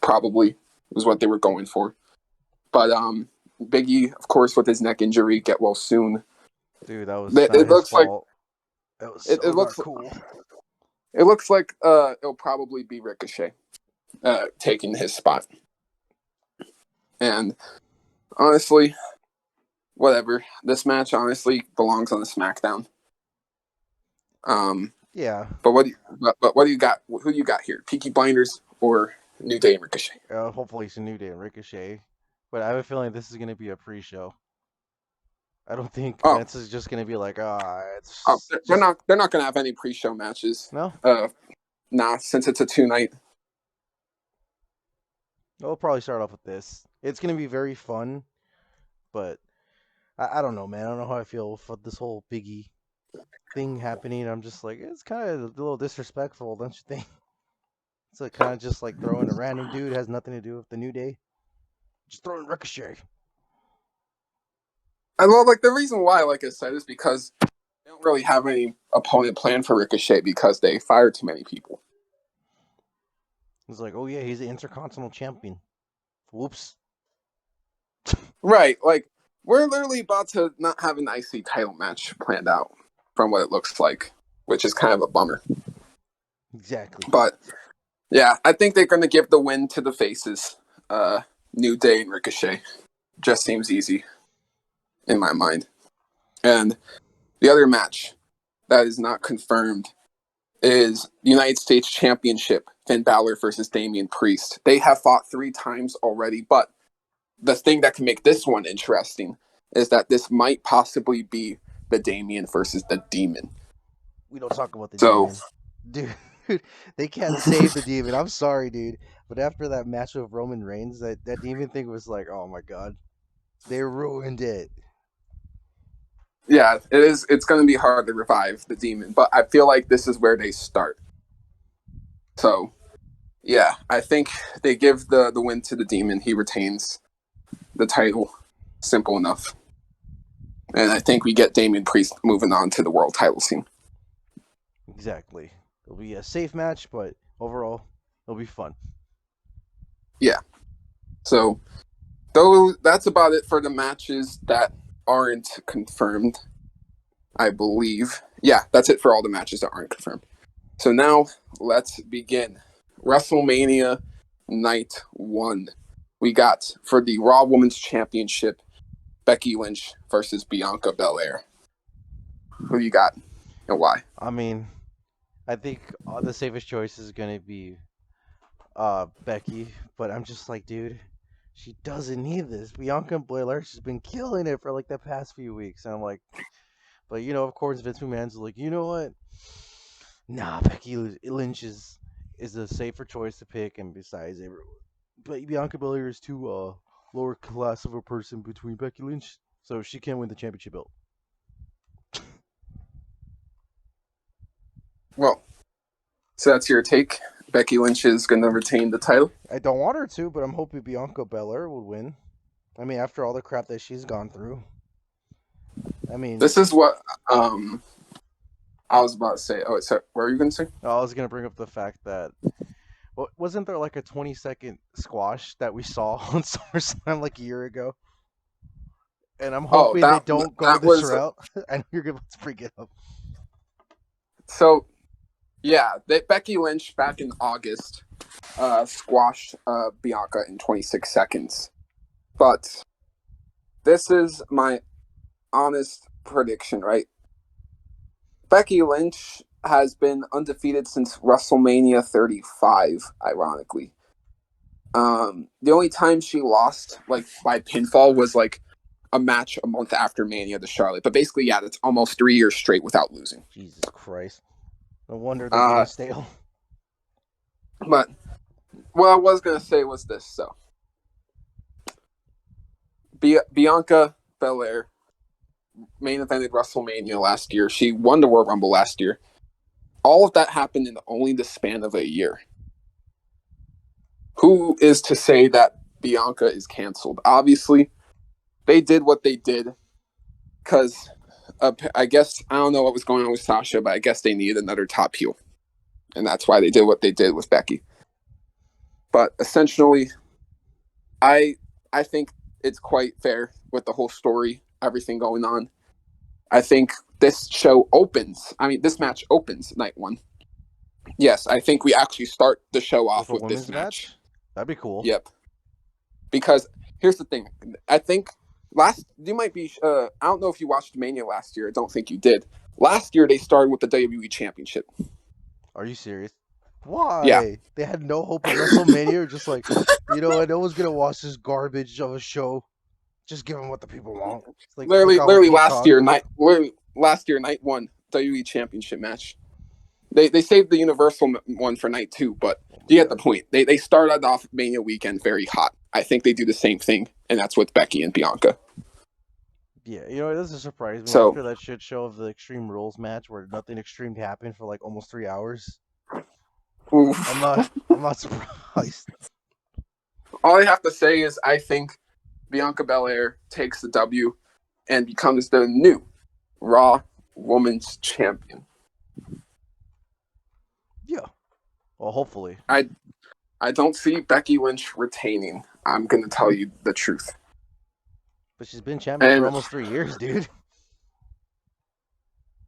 probably was what they were going for. But Big E, of course, with his neck injury, get well soon. Dude, that was not his fault. That was so not cool. It looks like it'll probably be Ricochet taking his spot. And honestly, whatever. This match honestly belongs on the Smackdown. Yeah. But what do you got? Who you got here? Peaky Blinders or New Day and Ricochet? Hopefully it's a New Day and Ricochet. But I have a feeling this is going to be a pre-show. I don't think Vince is just going to be like, they're not going to have any pre-show matches. No. Nah, since it's a 2-night. We'll probably start off with this. It's going to be very fun, but I don't know, man. I don't know how I feel with this whole Biggie thing happening. I'm just like, it's kind of a little disrespectful, don't you think? It's like kind of just like throwing a random dude, has nothing to do with the New Day. Just throwing Ricochet. And well, like the reason why, like I said, is because they don't really have any opponent plan for Ricochet because they fired too many people. It's like, oh yeah, he's the Intercontinental Champion. Whoops. Right, like we're literally about to not have an IC title match planned out from what it looks like, which is kind of a bummer. Exactly. But yeah, I think they're going to give the win to the faces. New Day and Ricochet. Just seems easy in my mind. And the other match that is not confirmed is United States Championship, Finn Balor versus Damian Priest. They have fought 3 times already, but the thing that can make this one interesting is that this might possibly be the Damian versus the Demon. We don't talk about the Demon. Dude, they can't save the Demon. I'm sorry, dude. But after that match with Roman Reigns, that Demon thing was like, oh my god. They ruined it. Yeah, it is. It's going to be hard to revive the Demon, but I feel like this is where they start. So, yeah, I think they give the win to the Demon. He retains the title. Simple enough. And I think we get Damian Priest moving on to the world title scene. Exactly. It'll be a safe match, but overall, it'll be fun. Yeah. So, though that's about it for the matches that aren't confirmed, I believe. Yeah, that's it for all the matches that aren't confirmed. So now, let's begin. WrestleMania Night 1. We got, for the Raw Women's Championship, Becky Lynch versus Bianca Belair. Who you got and why? I mean, I think the safest choice is going to be Becky, but I'm just like, dude, she doesn't need this. Bianca Belair, she's been killing it for like the past few weeks. And I'm like, but you know, of course, Vince McMahon's like, you know what? Nah, Becky Lynch is a safer choice to pick, and besides, but Bianca Belair is too lower class of a person between Becky Lynch, so she can't win the championship belt. Well, so that's your take. Becky Lynch is going to retain the title. I don't want her to, but I'm hoping Bianca Belair will win. I mean, after all the crap that she's gone through. I mean, this is what I was about to say. Oh, so what were you going to say? I was going to bring up the fact that wasn't there like a 20-second squash that we saw on SummerSlam like a year ago? And I'm hoping they don't go this route. I know you're going to bring it up. So, yeah, Becky Lynch back in August squashed Bianca in 26 seconds. But this is my honest prediction, right? Becky Lynch has been undefeated since WrestleMania 35, ironically. The only time she lost, like, by pinfall was, like, a match a month after Mania to Charlotte. But basically, yeah, that's almost 3 years straight without losing. Jesus Christ. No wonder they're getting stale. But what I was going to say was this, so. Bianca Belair main evented WrestleMania last year. She won the Royal Rumble last year. All of that happened in only the span of a year. Who is to say that Bianca is canceled. Obviously, they did what they did because I guess, I don't know what was going on with Sasha, but I guess they needed another top heel. And that's why they did what they did with Becky. But essentially, I think it's quite fair with the whole story, everything going on. I think this match opens night one. Yes, I think we actually start the show off with this match. That'd be cool. Yep. Because here's the thing. I think I don't know if you watched Mania last year. I don't think you did. Last year, they started with the WWE Championship. Are you serious? Why? Yeah. They had no hope in WrestleMania, or just like, no one's going to watch this garbage of a show. Just give them what the people want. It's like, literally last year, night one, WWE Championship match. They saved the Universal one for night two, but you get the point. They started off Mania weekend very hot. I think they do the same thing, and that's with Becky and Bianca. Yeah, it doesn't surprise me after that shit show of the Extreme Rules match where nothing extreme happened for like almost 3 hours. Oof. I'm not surprised. All I have to say is I think Bianca Belair takes the W and becomes the new Raw Women's Champion. Yeah. Well, hopefully. I don't see Becky Lynch retaining. I'm going to tell you the truth. But she's been champion for almost 3 years, dude.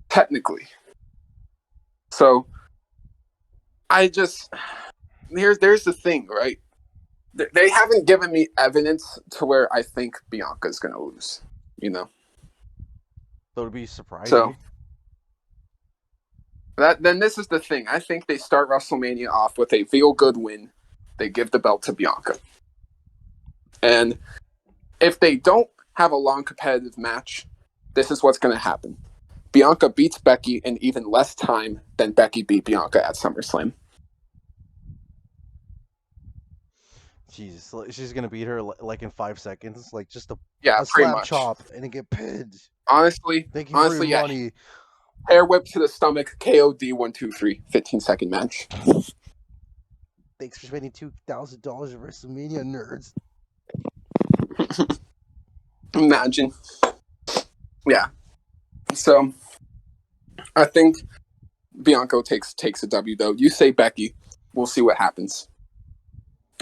Technically. So, there's the thing, right? They haven't given me evidence to where I think Bianca's going to lose, So it'll be surprising. So, then this is the thing. I think they start WrestleMania off with a feel-good win. They give the belt to Bianca. And if they don't have a long competitive match, this is what's going to happen. Bianca beats Becky in even less time than Becky beat Bianca at SummerSlam. Jesus, she's going to beat her like in 5 seconds. Like just a pretty slap much. chop and then get pinned. Honestly, thank you for your money. Hair whip to the stomach, KOD 1, 2, 3, 15-second match. Thanks for spending $2,000 at WrestleMania, nerds. Imagine. Yeah. So, I think Bianca takes a W, though. You say Becky. We'll see what happens.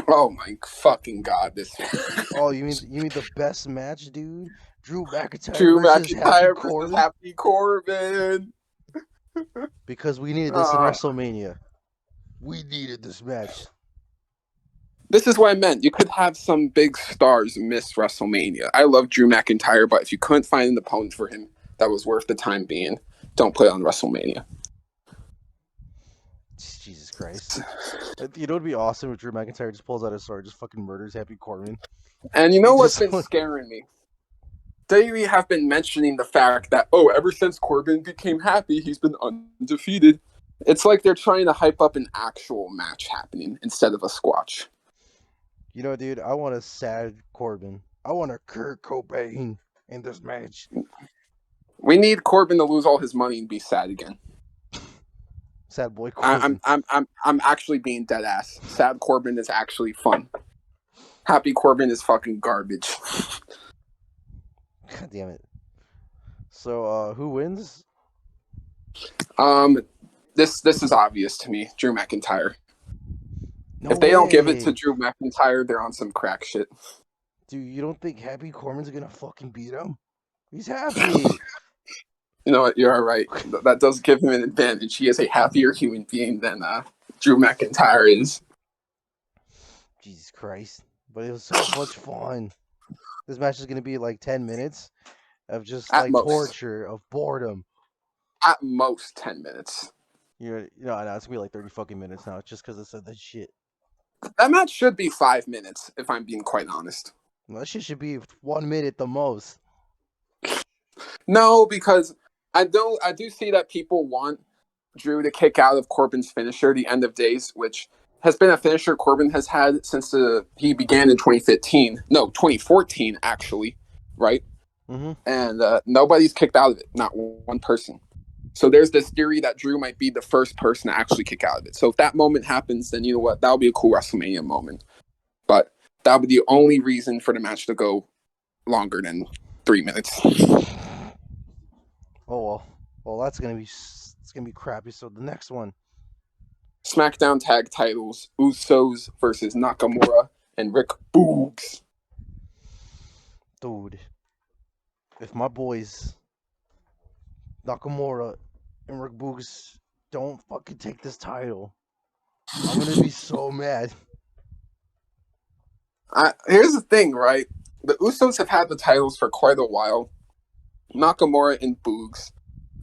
Oh, my fucking God. Oh, you mean the best match, dude? Drew McIntyre versus Happy Corbin. Because we needed this in WrestleMania. We needed this match. This is what I meant. You could have some big stars miss WrestleMania. I love Drew McIntyre, but if you couldn't find an opponent for him that was worth the time being, don't play on WrestleMania. Jesus Christ. It'd be awesome if Drew McIntyre just pulls out his sword, just fucking murders Happy Corbin. And you know what's been scaring me? WWE have been mentioning the fact that, ever since Corbin became happy, he's been undefeated. It's like they're trying to hype up an actual match happening instead of a squash. Dude, I want a sad Corbin. I want a Kurt Cobain in this match. We need Corbin to lose all his money and be sad again. Sad boy Corbin. I'm actually being dead ass. Sad Corbin is actually fun. Happy Corbin is fucking garbage. God damn it. So, who wins? This is obvious to me. Drew McIntyre. No if they way. don't give it to Drew McIntyre, they're on some crack shit. Dude, you don't think Happy Corbin's gonna fucking beat him? He's happy. You know what? You're all right. That does give him an advantage. He is a happier human being than Drew McIntyre is. Jesus Christ. But it was so much fun. This match is going to be like 10 minutes of just like torture, of boredom. At most 10 minutes. No, it's going to be like 30 fucking minutes now. It's just because I said that shit. That match should be 5 minutes, if I'm being quite honest. Well, that shit should be 1 minute the most. No, because I do see that people want Drew to kick out of Corbin's finisher, the End of Days, which has been a finisher Corbin has had since he began in 2015. No, 2014, actually, right? Mm-hmm. And nobody's kicked out of it, not one person. So there's this theory that Drew might be the first person to actually kick out of it. So if that moment happens, then you know what? That'll be a cool WrestleMania moment. But That would be the only reason for the match to go longer than 3 minutes. Oh well, that's gonna be crappy. So the next one, SmackDown tag titles: Usos versus Nakamura and Rick Boogs. dude. If my boys Nakamura and Rick Boogs don't fucking take this title, I'm gonna be so mad. Here's the thing, right? The Usos have had the titles for quite a while. Nakamura and Boogs.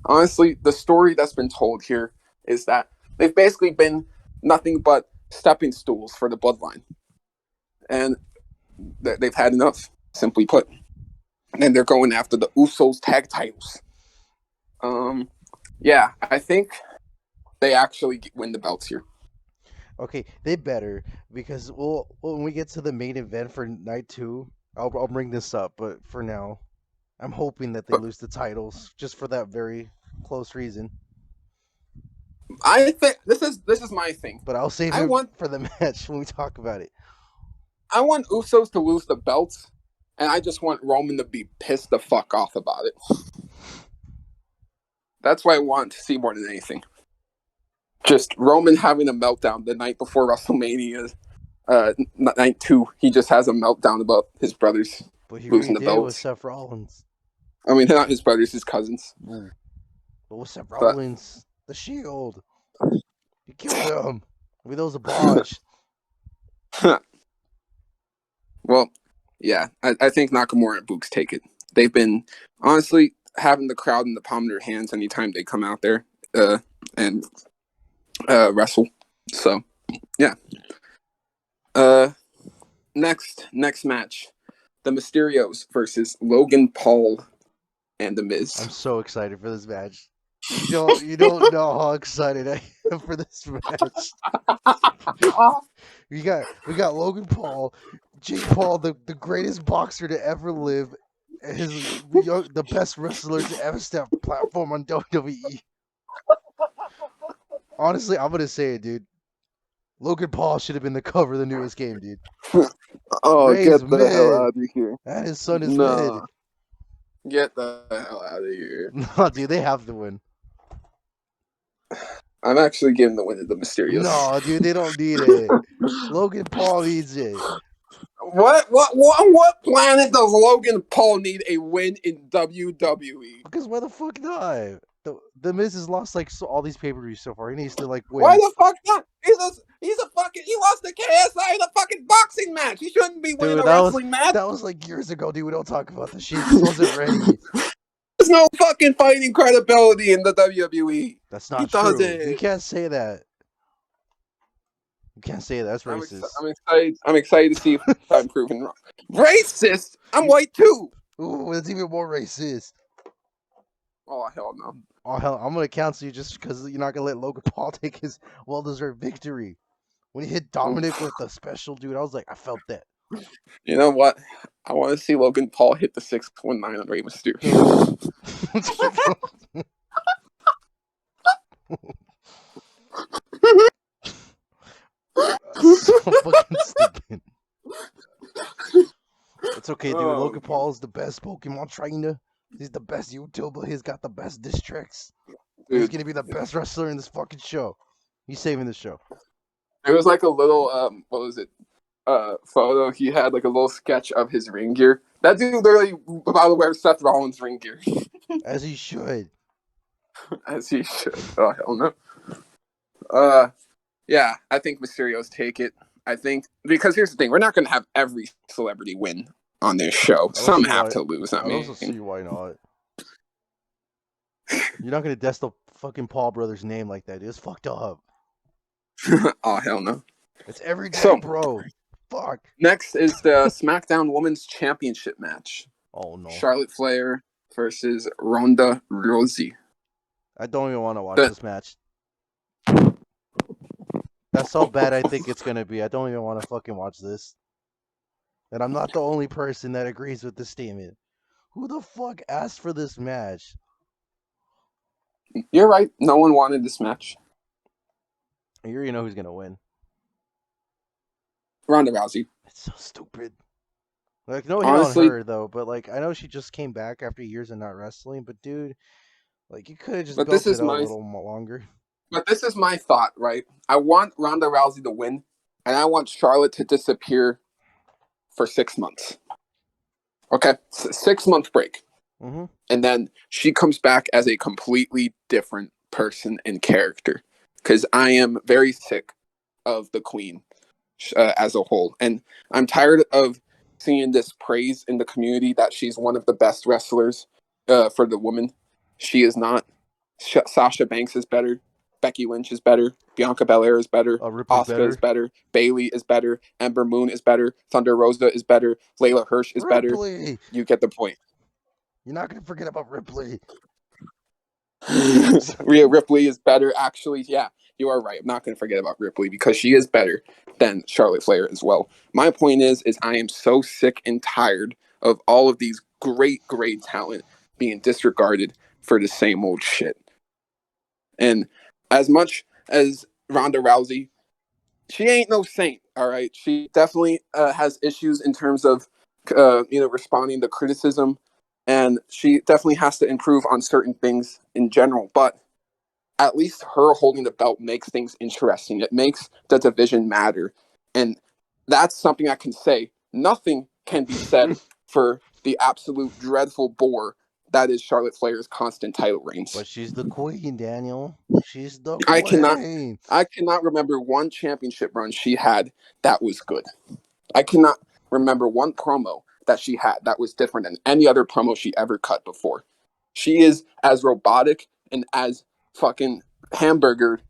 Honestly, the story that's been told here is that they've basically been nothing but stepping stools for the bloodline. And they've had enough, simply put. And they're going after the Usos tag titles. Yeah, I think they actually win the belts here. Okay, they better, because when we get to the main event for night 2, I'll bring this up. But for now, I'm hoping that they lose the titles just for that very close reason. I think this is my thing. But I'll save it for the match when we talk about it. I want Usos to lose the belts, and I just want Roman to be pissed the fuck off about it. That's what I want to see more than anything. Just Roman having a meltdown the night before WrestleMania, night 2. He just has a meltdown about his brothers losing the belts. With Seth Rollins. I mean, not his brothers, his cousins. Ooh. But with Seth Rollins, the Shield, you killed him. I mean, that was a botch. Well, yeah, I think Nakamura and Boogs take it. They've been, honestly, having the crowd in the palm of their hands anytime they come out there and wrestle. So, yeah. Next match, the Mysterios versus Logan Paul and The Miz. I'm so excited for this match. You don't know how excited I am for this match. We got Logan Paul, Jake Paul, the greatest boxer to ever live, the best wrestler to ever step platform on WWE. Honestly, I'm gonna say it, dude. Logan Paul should have been the cover of the newest game, dude. Oh, Ray's get the hell out of here! And his son is mid. Get the hell out of here! No, dude, they have to win. I'm actually giving the win to the Mysterios. No, dude, they don't need it. Logan Paul needs it. What on what planet does Logan Paul need a win in WWE? Because why the fuck not? The Miz has lost all these pay-per-views so far. He needs to win. Why the fuck not? He lost the KSI in a fucking boxing match. He shouldn't be winning a wrestling match. That was years ago, dude. We don't talk about this shit. He wasn't ready. There's no fucking fighting credibility in the WWE. That's not true. You can't say that. You can't say that. That's racist. I'm excited to see if I'm proven wrong. Racist? I'm white too. Ooh, that's even more racist. Oh, hell no. Oh, hell, I'm going to cancel you just because you're not going to let Logan Paul take his well-deserved victory. When he hit Dominik with the special, dude, I was like, I felt that. You know what? I want to see Logan Paul hit the 619 on Rey Mysterio. So fucking stupid. It's okay, dude. Logan Paul is the best Pokemon trainer. He's the best YouTuber. He's got the best diss tricks. Dude. He's gonna be the best wrestler in this fucking show. He's saving the show. It was like a little what was it? Photo. He had like a little sketch of his ring gear. That dude literally about to wear Seth Rollins' ring gear. As he should. As he should. Oh hell no. Yeah, I think Mysterios take it. I think because here's the thing, we're not gonna have every celebrity win on this show. Some have to lose. I also see why not. You're not gonna dest the fucking Paul brothers' name like that. It's fucked up. Oh hell no! It's every day, bro. Fuck. Next is the SmackDown Women's Championship match. Oh no! Charlotte Flair versus Ronda Rousey. I don't even want to watch this match. That's how bad I think it's gonna be. I don't even want to fucking watch this. And I'm not the only person that agrees with this statement. Who the fuck asked for this match? You're right. No one wanted this match. You already know who's gonna win. Ronda Rousey. It's so stupid. Like, no hit on Honestly, her though, but like I know she just came back after years of not wrestling, but dude, like you could have just but this built it is out a my little longer. thought, right? I want Ronda Rousey to win, and I want Charlotte to disappear for 6 months. Okay, 6 month break, Mm-hmm. and then she comes back as a completely different person and character. Because I am very sick of the Queen as a whole, and I'm tired of seeing this praise in the community that she's one of the best wrestlers for the woman. She is not. Sasha Banks is better. Becky Lynch is better. Bianca Belair is better. Ripley's Asuka is better. Bailey is better. Ember Moon is better. Thunder Rosa is better. Layla Hirsch is better. Ripley. You get the point. You're not gonna forget about Ripley. Rhea Ripley is better. Actually, yeah, you are right. I'm not going to forget about Ripley because she is better than Charlotte Flair as well. My point is I am so sick and tired of all of these great talent being disregarded for the same old shit. And as much as Ronda Rousey, she ain't no saint, all right? She definitely has issues in terms of, responding to criticism, and she definitely has to improve on certain things in general. But at least her holding the belt makes things interesting. It makes the division matter. And that's something I can say. Nothing can be said for the absolute dreadful bore that is Charlotte Flair's constant title reigns. But she's the queen, Daniel. She's the I queen. cannot remember one championship run she had that was good. I cannot remember one promo that she had that was different than any other promo she ever cut before. She is as robotic and as fucking hamburgered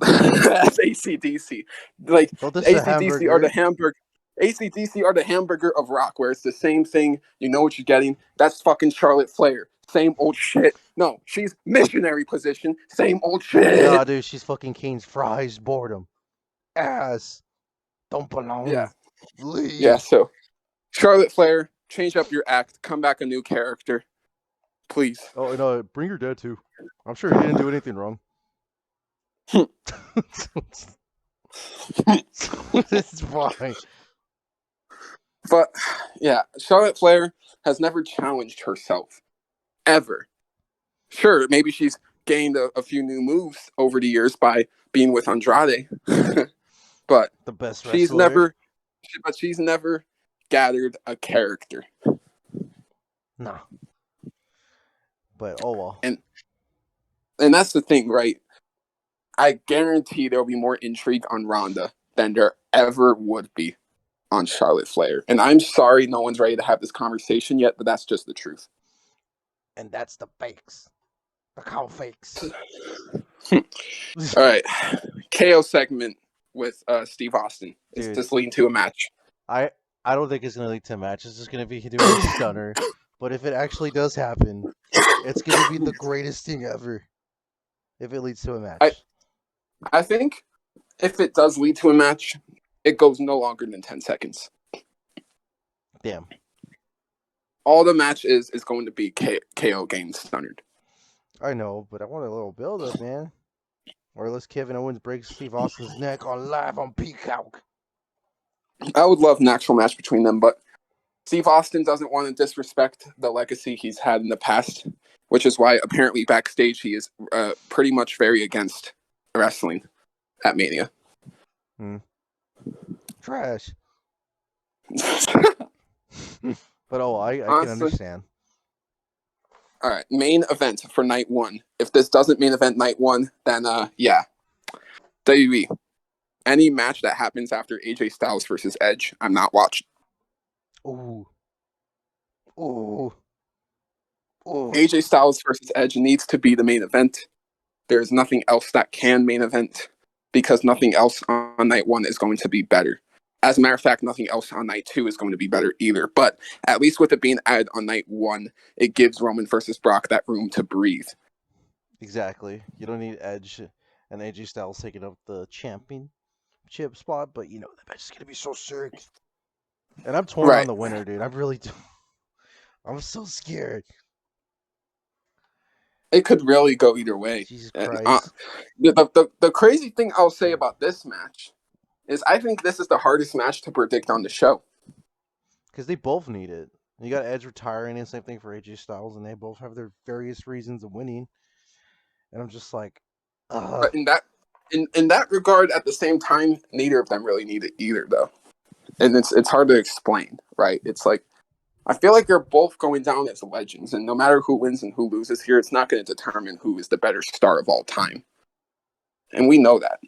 as ACDC. Like Oh, this is a ACDC are hamburger. the hamburger. ACDC are the hamburger of rock, where it's the same thing. You know what you're getting. That's fucking Charlotte Flair. Same old shit. No, she's missionary position. Same old shit. Nah, dude, she's fucking Kane's fries. Boredom. Ass. Don't belong. Yeah. Leave. Yeah, so Charlotte Flair, change up your act. Come back a new character. Please. Oh, and bring your dad too. I'm sure he didn't do anything wrong. This is fine. But yeah, Charlotte Flair has never challenged herself. Ever. Sure, maybe she's gained a few new moves over the years by being with Andrade. But The best she's wrestler. never gathered a character. Nah. But oh well. And that's the thing, right? I guarantee there'll be more intrigue on Ronda than there ever would be on Charlotte Flair. And I'm sorry no one's ready to have this conversation yet, but that's just the truth. And that's the fakes. The cow fakes. All right. KO segment with Steve Austin. Is Dude. this leading to a match? I don't think it's gonna lead to a match. It's just gonna be doing a stunner. But if it actually does happen, it's gonna be the greatest thing ever. If it leads to a match. I think if it does lead to a match, it goes no longer than 10 seconds. Damn. All the match is going to be KO getting stunnered. I know, but I want a little build up, man. Or unless Kevin Owens breaks Steve Austin's neck on live on Peacock. I would love an actual match between them, but Steve Austin doesn't want to disrespect the legacy he's had in the past, which is why apparently backstage he is pretty much very against wrestling at Mania. Trash. But I can understand. All right, main event for night one. If this doesn't main event night one, then yeah. WWE. Any match that happens after AJ Styles versus Edge, I'm not watching. Ooh. AJ Styles versus Edge needs to be the main event. There's nothing else that can main event because nothing else on night one is going to be better. As a matter of fact, nothing else on night two is going to be better either. But at least with it being added on night one, it gives Roman versus Brock that room to breathe. Exactly. You don't need Edge and AJ Styles taking up the championship spot, but that match is gonna be so sick. And I'm torn on the winner, dude. I'm so scared. It could really go either way. Jesus Christ. The crazy thing I'll say about this match is I think this is the hardest match to predict on the show. Because they both need it. You got Edge retiring, and same thing for AJ Styles, and they both have their various reasons of winning. And I'm just like, But in that regard, at the same time, neither of them really need it either, though. And it's hard to explain, right? It's like I feel like they're both going down as legends, and no matter who wins and who loses here, it's not going to determine who is the better star of all time. And we know that.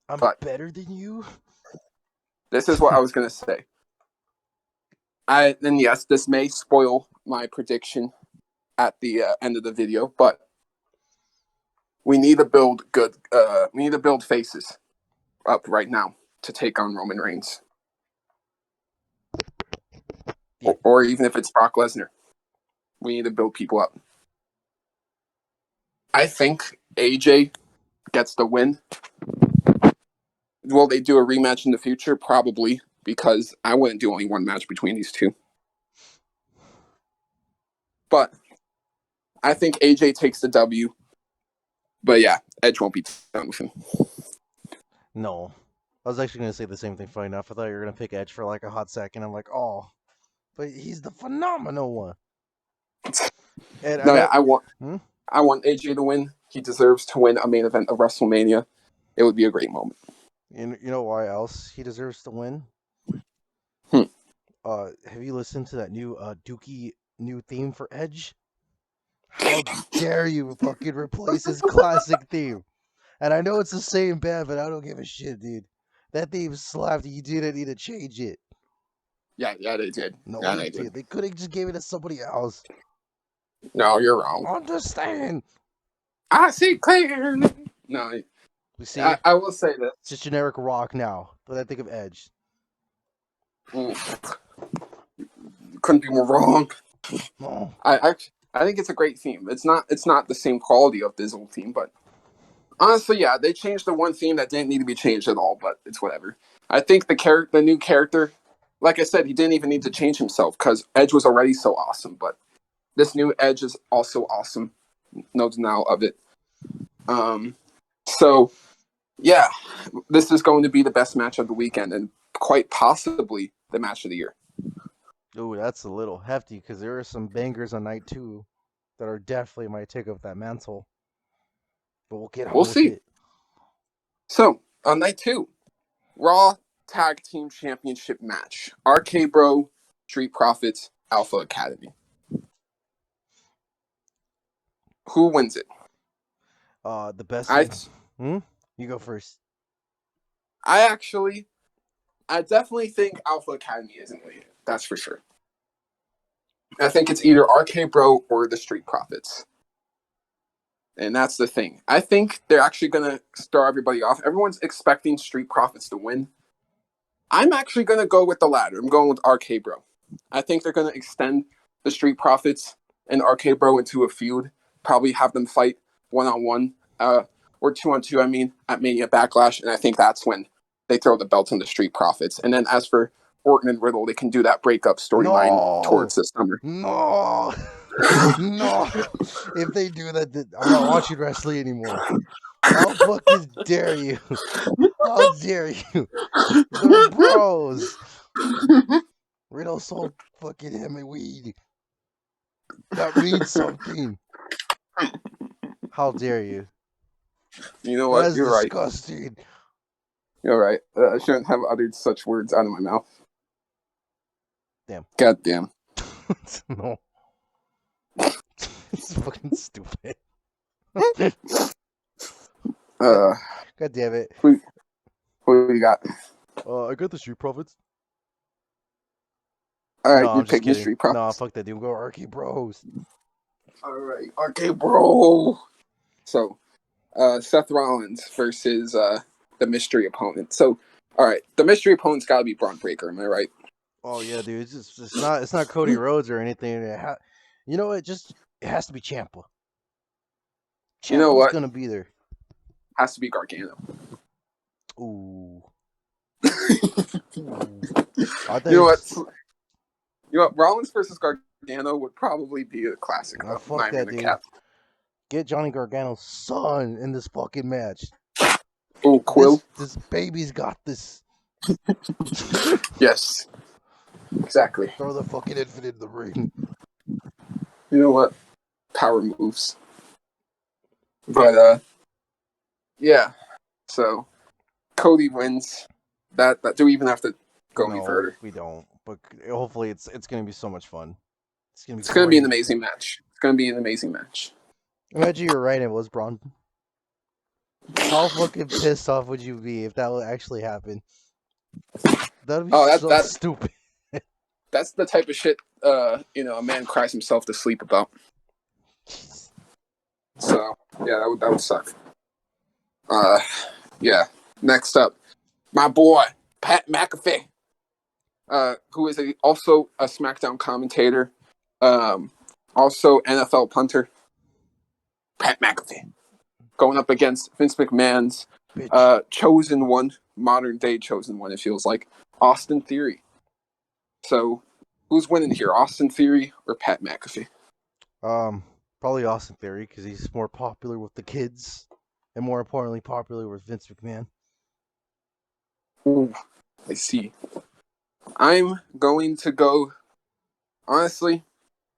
I'm better than you? This is what I was going to say. And yes, this may spoil my prediction at the end of the video, but we need to build we need to build faces up right now to take on Roman Reigns. Yeah. Or even if it's Brock Lesnar. We need to build people up. I think AJ gets the win. Will they do a rematch in the future? Probably, because I wouldn't do only one match between these two. But I think AJ takes the W. But yeah, Edge won't be done with him. No. I was actually going to say the same thing, funny enough. I thought you were going to pick Edge for like a hot second. I'm like, oh, but he's the phenomenal one. And I want AJ to win. He deserves to win a main event of WrestleMania. It would be a great moment. You know why else he deserves to win? Have you listened to that new Dookie new theme for Edge? How dare you fucking replace his classic theme? And I know it's the same band, but I don't give a shit, dude. That theme slapped. You didn't need to change it. Yeah, they did. No, yeah, they did. They could have just gave it to somebody else. No, you're wrong. Understand? I see clearly. No, we see. I will say this. It's just generic rock now. But I think of Edge. Couldn't be more wrong. No. I think it's a great theme. It's not the same quality of this old theme, but honestly, yeah, they changed the one theme that didn't need to be changed at all. But it's whatever. I think the new character, like I said, he didn't even need to change himself because Edge was already so awesome. But this new Edge is also awesome. No denial of it. So, yeah, this is going to be the best match of the weekend and quite possibly the match of the year. Ooh, that's a little hefty because there are some bangers on night 2 that are definitely might take up that mantle. But we'll see. It. So, on night 2, Raw Tag Team Championship match. RK Bro, Street Profits, Alpha Academy. Who wins it? The best. You go first. I definitely think Alpha Academy isn't winning it. That's for sure. I think it's either RK Bro or the Street Profits. And that's the thing. I think they're actually going to start everybody off. Everyone's expecting Street Profits to win. I'm actually going to go with the latter. I'm going with RK Bro. I think they're going to extend the Street Profits and RK Bro into a feud. Probably have them fight 1-on-1 or 2-on-2, at Mania Backlash. And I think that's when they throw the belt on the Street Profits. And then as for Orton and Riddle, they can do that breakup storyline towards this summer. No. No. If they do that, I'm not watching wrestling anymore. How fucking dare you? How dare you? They're bros. Riddle sold fucking him a weed. That means something. How dare you? You know what? You're disgusting. Right. You're right. I shouldn't have uttered such words out of my mouth. Damn. God damn. No. It's fucking stupid. God damn it. Who do you got? I got the Street Profits. Alright, you pick the Street Profits. No, fuck that, dude. We'll go RK Bros. Alright, RK Bro. So, Seth Rollins versus the mystery opponent. So, alright, the mystery opponent's gotta be Braun Breaker, am I right? Oh yeah, dude. It's not Cody Rhodes or anything. You know what? It has to be Ciampa. You know what? Gonna be there. Has to be Gargano. Ooh. You know what? Rollins versus Gargano would probably be a classic. Fuck that, dude. Get Johnny Gargano's son in this fucking match. Oh, Quill. This baby's got this. Yes, exactly. Throw the fucking infant in the ring. You know what? Power moves. But yeah. So Cody wins. That do we even have to go any further? We don't. But hopefully, it's gonna be so much fun. It's gonna be an amazing match. It's gonna be an amazing match. Imagine you're right. It was Braun. How fucking pissed off would you be if that would actually happen? That'd be stupid. That's the type of shit a man cries himself to sleep about. So yeah, that would suck. Yeah. Next up, my boy PatMcafee, who is also a SmackDown commentator, also NFL punter. PatMcafee going up against Vince McMahon's chosen one, modern day chosen one. It feels like Austin Theory. So, who's winning here, Austin Theory or PatMcafee? Probably Austin Theory because he's more popular with the kids, and more importantly, popular with Vince McMahon. Ooh, I see. I'm going to go. Honestly,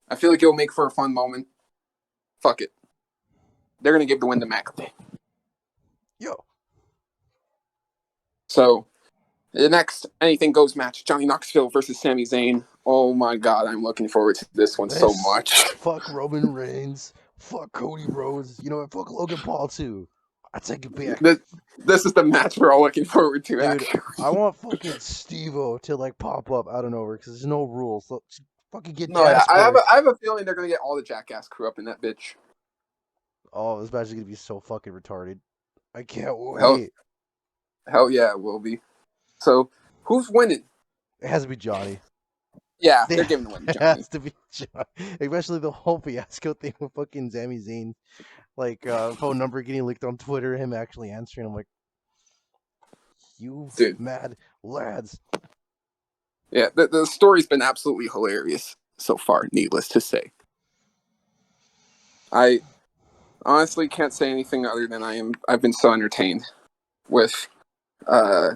I feel like it'll make for a fun moment. Fuck it. They're gonna give the win to McAfee. Yo. So, the next Anything Goes match, Johhny Knoxville versus Sami Zayn. Oh my god, I'm looking forward to this one so much. Fuck Roman Reigns. Fuck Cody Rhodes. You know what? Fuck Logan Paul too. I take it back. This is the match we're all looking forward to. Dude, actually. I want fucking Steve-O to like pop up out of nowhere because there's no rules. So fucking get. No, yeah, I have a feeling they're gonna get all the Jackass crew up in that bitch. Oh, this match is gonna be so fucking retarded. I can't wait. Hell yeah, it will be. So, who's winning? It has to be Johhny. Yeah, they're giving the win to Johhny. It has to be Johhny. Especially the whole fiasco thing with fucking Sami Zayn. Like, phone number getting leaked on Twitter, him actually answering. I'm like, you mad lads. Yeah, the story's been absolutely hilarious so far, needless to say. I honestly can't say anything other than I've been so entertained with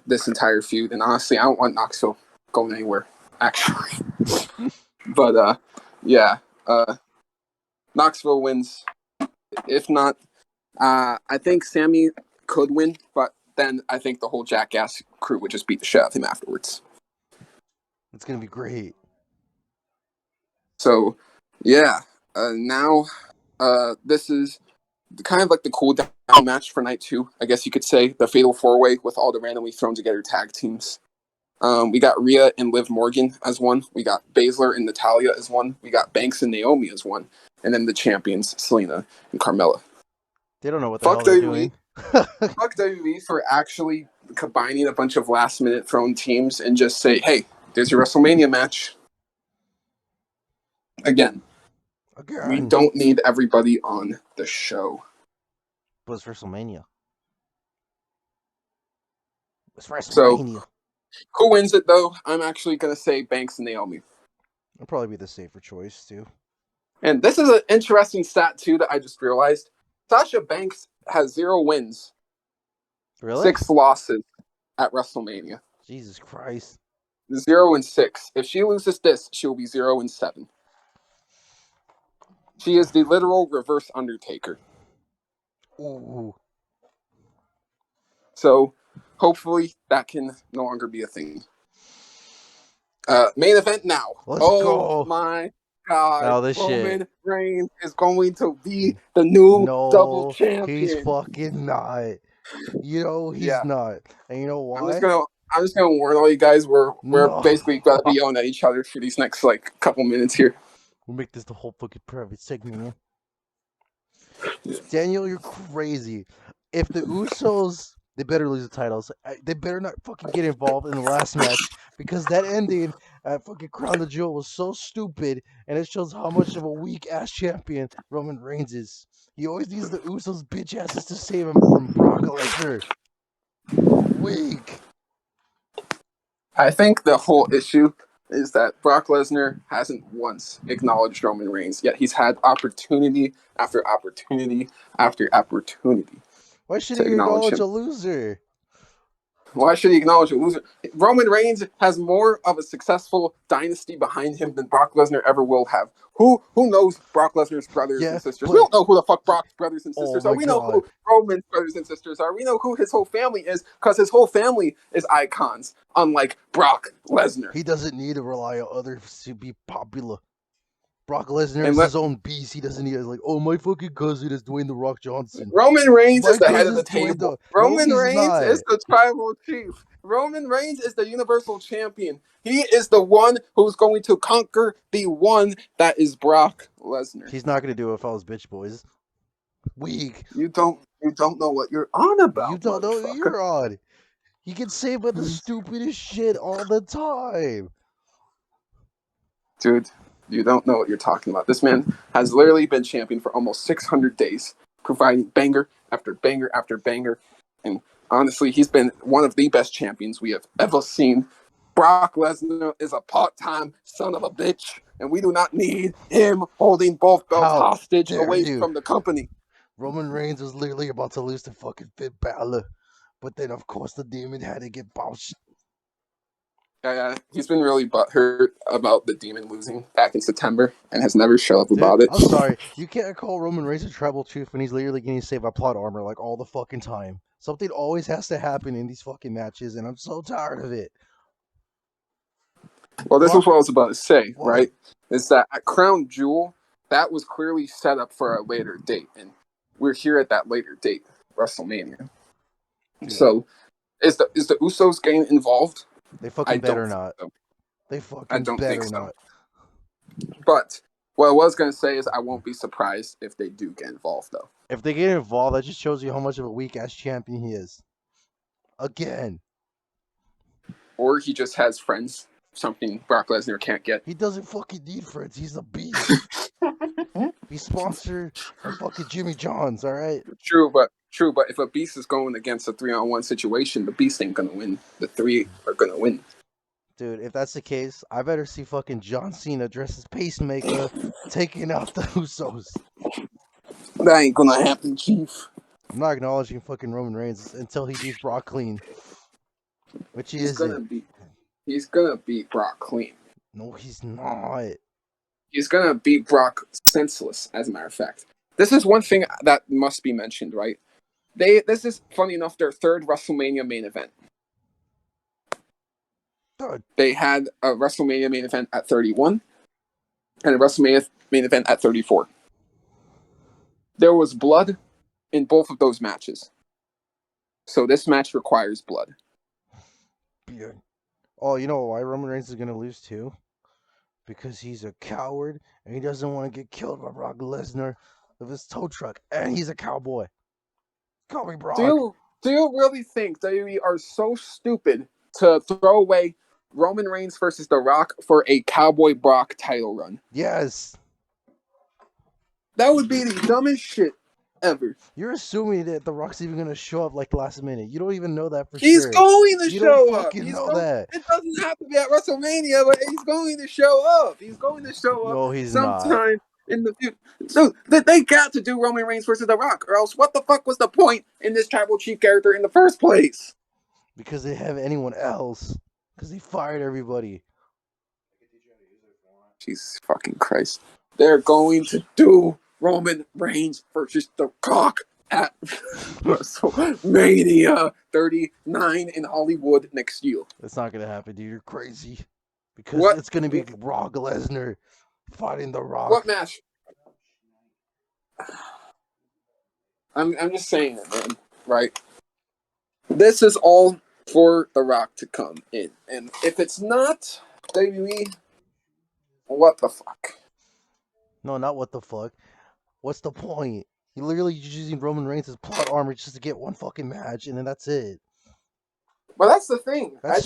this entire feud, and honestly I don't want Knoxville going anywhere, actually. But yeah, Knoxville wins. If not, I think Sami could win, but then I think the whole Jackass crew would just beat the shit out of him afterwards. It's gonna be great. So yeah, now this is kind of like the cool down match for night 2, I guess you could say. The Fatal 4-Way with all the randomly thrown together tag teams. We got Rhea and Liv Morgan as one. We got Baszler and Natalya as one. We got Banks and Naomi as one. And then the champions, Selena and Carmella. They don't know what the hell they're doing. Fuck WWE for actually combining a bunch of last-minute thrown teams and just say, hey, there's your WrestleMania match. Again. We don't need everybody on the show. But it's WrestleMania. So, who wins it, though? I'm actually going to say Banks and Naomi. It'll probably be the safer choice, too. And this is an interesting stat, too, that I just realized. Sasha Banks has 0 wins. Really? 6 losses at WrestleMania. Jesus Christ. 0-6. If she loses this, she will be 0-7. She is the literal reverse Undertaker. Ooh. So, hopefully, that can no longer be a thing. Main event now. Let's go. My God. Oh, this Roman Reigns is going to be the new double champion. He's fucking not. You know he's not. And you know why? I'm just gonna warn all you guys. We're basically gonna be yelling at each other for these next couple minutes here. We'll make this the whole fucking private segment, man. Daniel, you're crazy. If the Usos, they better lose the titles. They better not fucking get involved in the last match because that ending at fucking Crown the Jewel was so stupid, and it shows how much of a weak ass champion Roman Reigns is. He always needs the Usos bitch asses to save him from Brock Lesnar. Weak. I think the whole issue is that Brock Lesnar hasn't once acknowledged Roman Reigns, yet he's had opportunity after opportunity after opportunity. Why should to he acknowledge acknowledge him. a loser? Why should he acknowledge a loser? Roman Reigns has more of a successful dynasty behind him than Brock Lesnar ever will have. Who knows Brock Lesnar's brothers Yeah, and sisters? We but don't know who the fuck Brock's brothers and oh sisters are. my We know god, who Roman's brothers and sisters are. We know who his whole family is because his whole family is icons, unlike Brock Lesnar. he doesn't need to rely on others to be popular. Brock Lesnar And is his own beast. He doesn't need like, oh, my fucking cousin is Dwayne the Rock Johnson. Roman Reigns My is the head of cousin's the Dwayne table. the. No, Roman he's Reigns not. is the tribal chief. Roman Reigns is the universal champion. He is the one who's going to conquer the one that is Brock Lesnar. He's not gonna do it if I was bitch boys. Weak. You don't know what you're on about. You don't know what you're on. He gets saved by the stupidest shit all the time. Dude, you don't know what you're talking about. This man has literally been champion for almost 600 days, providing banger after banger after banger. And honestly, he's been one of the best champions we have ever seen. Brock Lesnar is a part-time son of a bitch, and we do not need him holding both belts hostage away from the company. Roman Reigns was literally about to lose to fucking Finn Balor, but then of course the Demon had to get bounced. Yeah, he's been really butthurt about the Demon losing back in September and has never shut up about it. I'm sorry, you can't call Roman Reigns a tribal chief when he's literally getting saved by plot armor like all the fucking time. Something always has to happen in these fucking matches, and I'm so tired of it. Well, this is what I was about to say, right? Is that at Crown Jewel, that was clearly set up for a later date, and we're here at that later date, WrestleMania. Yeah. So, is the Usos getting involved? They fucking better not. So. They fucking better not. But what I was going to say is I won't be surprised if they do get involved, though. If they get involved, that just shows you how much of a weak-ass champion he is. Again. Or he just has friends, something Brock Lesnar can't get. He doesn't fucking need friends. He's a beast. He's sponsored by fucking Jimmy John's, all right? True, but if a beast is going against a 3-on-1 situation, the beast ain't gonna win. The three are gonna win. Dude, if that's the case, I better see fucking John Cena dress as Pacemaker taking out the Usos. That ain't gonna happen, Chief. I'm not acknowledging fucking Roman Reigns until he beats Brock clean. Which he isn't. He's gonna beat Brock clean. No, he's not. He's gonna beat Brock senseless, as a matter of fact. This is one thing that must be mentioned, right? This is, funny enough, their third WrestleMania main event. Good. They had a WrestleMania main event at 31 and a WrestleMania main event at 34. There was blood in both of those matches. So this match requires blood. Yeah. Oh, you know why Roman Reigns is going to lose too? Because he's a coward and he doesn't want to get killed by Brock Lesnar with his tow truck. And he's a cowboy. Call me Brock. Do you really think WWE are so stupid to throw away Roman Reigns versus The Rock for a Cowboy Brock title run? Yes. That would be the dumbest shit ever. You're assuming that The Rock's even going to show up like last minute. You don't even know that for sure. He's going to show up. You know that. It doesn't have to be at WrestleMania, but he's going to show up. He's going to show up no, he's sometime not. In the future. So they got to do Roman Reigns versus The Rock, or else what the fuck was the point in this tribal chief character in the first place? Because they have anyone else. Because they fired everybody. Jesus fucking Christ. They're going to do Roman Reigns versus The Rock at WrestleMania 39 in Hollywood next year. That's not going to happen, dude. You're crazy. Because it's going to be Brock Lesnar fighting The Rock. What match? I'm just saying it, man. Right? This is all for The Rock to come in. And if it's not WWE, what the fuck? No, not what the fuck. What's the point? You're literally using Roman Reigns as plot armor just to get one fucking match, and then that's it. But that's the thing. That's I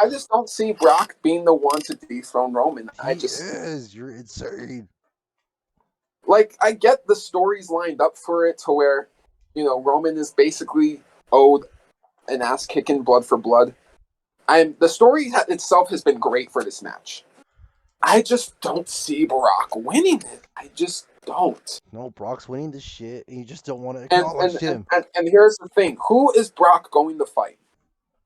just don't see Brock being the one to dethrone Roman. He is. You're insane. Like, I get the stories lined up for it to where, Roman is basically owed an ass kicking blood for blood. The story itself has been great for this match. I just don't see Brock winning it. I just don't. No, Brock's winning this shit, and you just don't want to And acknowledge him. here's the thing: who is Brock going to fight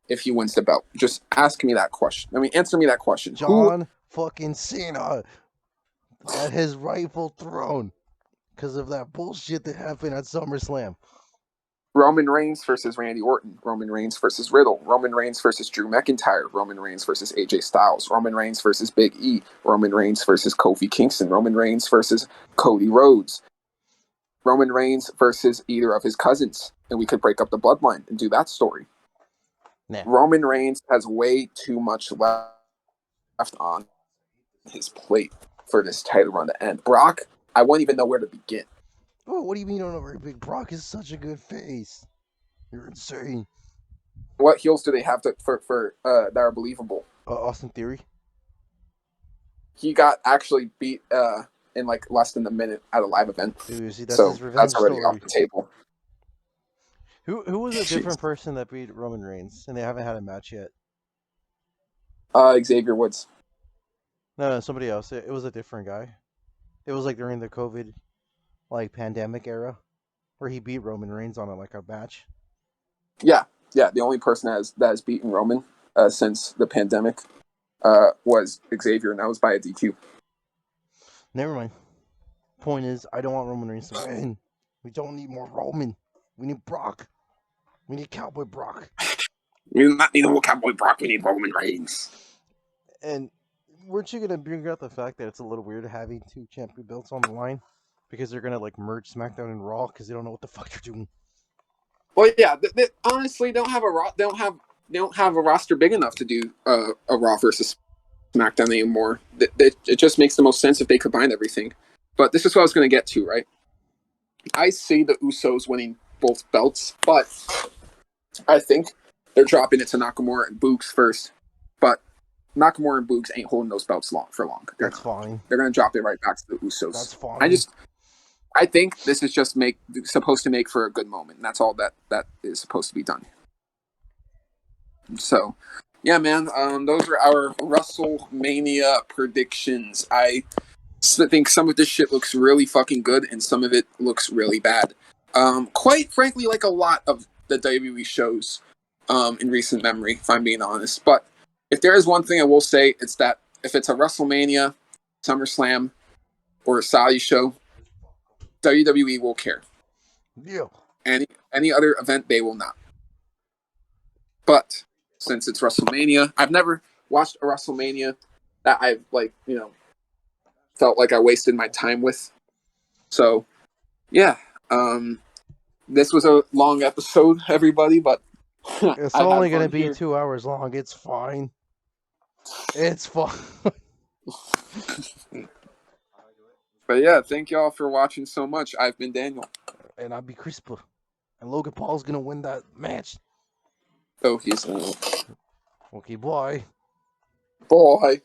if he wins the belt? Just ask me that question. I mean, answer me that question. John fucking Cena at his rightful throne because of that bullshit that happened at SummerSlam. Roman Reigns versus Randy Orton, Roman Reigns versus Riddle, Roman Reigns versus Drew McIntyre, Roman Reigns versus AJ Styles, Roman Reigns versus Big E, Roman Reigns versus Kofi Kingston, Roman Reigns versus Cody Rhodes, Roman Reigns versus either of his cousins, and we could break up the bloodline and do that story. Nah. Roman Reigns has way too much left on his plate for this title run to end. Brock, I won't even know where to begin. Oh, what do you mean you don't know where Big Brock is such a good face? You're insane. What heels do they have for that are believable? Austin Theory. He got actually beat in like less than a minute at a live event. Dude, see, that's so his revenge that's already story. off the table. Who was a different person that beat Roman Reigns, and they haven't had a match yet? Xavier Woods. No, somebody else. It was a different guy. It was like during the COVID, like pandemic era, where he beat Roman Reigns on a match. Yeah. The only person that has beaten Roman since the pandemic was Xavier, and that was by a DQ. Never mind. Point is, I don't want Roman Reigns to win. We don't need more Roman. We need Brock. We need Cowboy Brock. We do not need a Cowboy Brock. We need Roman Reigns. And weren't you gonna bring out the fact that it's a little weird having two champion belts on the line because they're gonna merge SmackDown and Raw because they don't know what the fuck they're doing? Well, yeah, they honestly don't have a roster big enough to do a Raw versus SmackDown anymore. It just makes the most sense if they combine everything. But this is what I was going to get to, right? I see the Usos winning both belts, but I think they're dropping it to Nakamura and Boogs first. But Nakamura and Boogs ain't holding those belts for long. That's fine. They're going to drop it right back to the Usos. That's fine. I think this is just supposed to make for a good moment. And that's all that is supposed to be done. So, yeah, man, those are our WrestleMania predictions. I think some of this shit looks really fucking good, and some of it looks really bad. Quite frankly, like a lot of the WWE shows in recent memory, if I'm being honest. But if there is one thing I will say, it's that if it's a WrestleMania, SummerSlam, or a Saudi show, WWE will care. Yeah. Any other event, they will not. But since it's WrestleMania, I've never watched a WrestleMania that I've felt like I wasted my time with. So, yeah, this was a long episode, everybody, but it's only going to be 2 hours long. It's fine. It's fine. But yeah, thank y'all for watching so much. I've been Daniel. And I'll be Crispa. And Logan Paul's going to win that match. Oh, he's Okay, bye. Bye.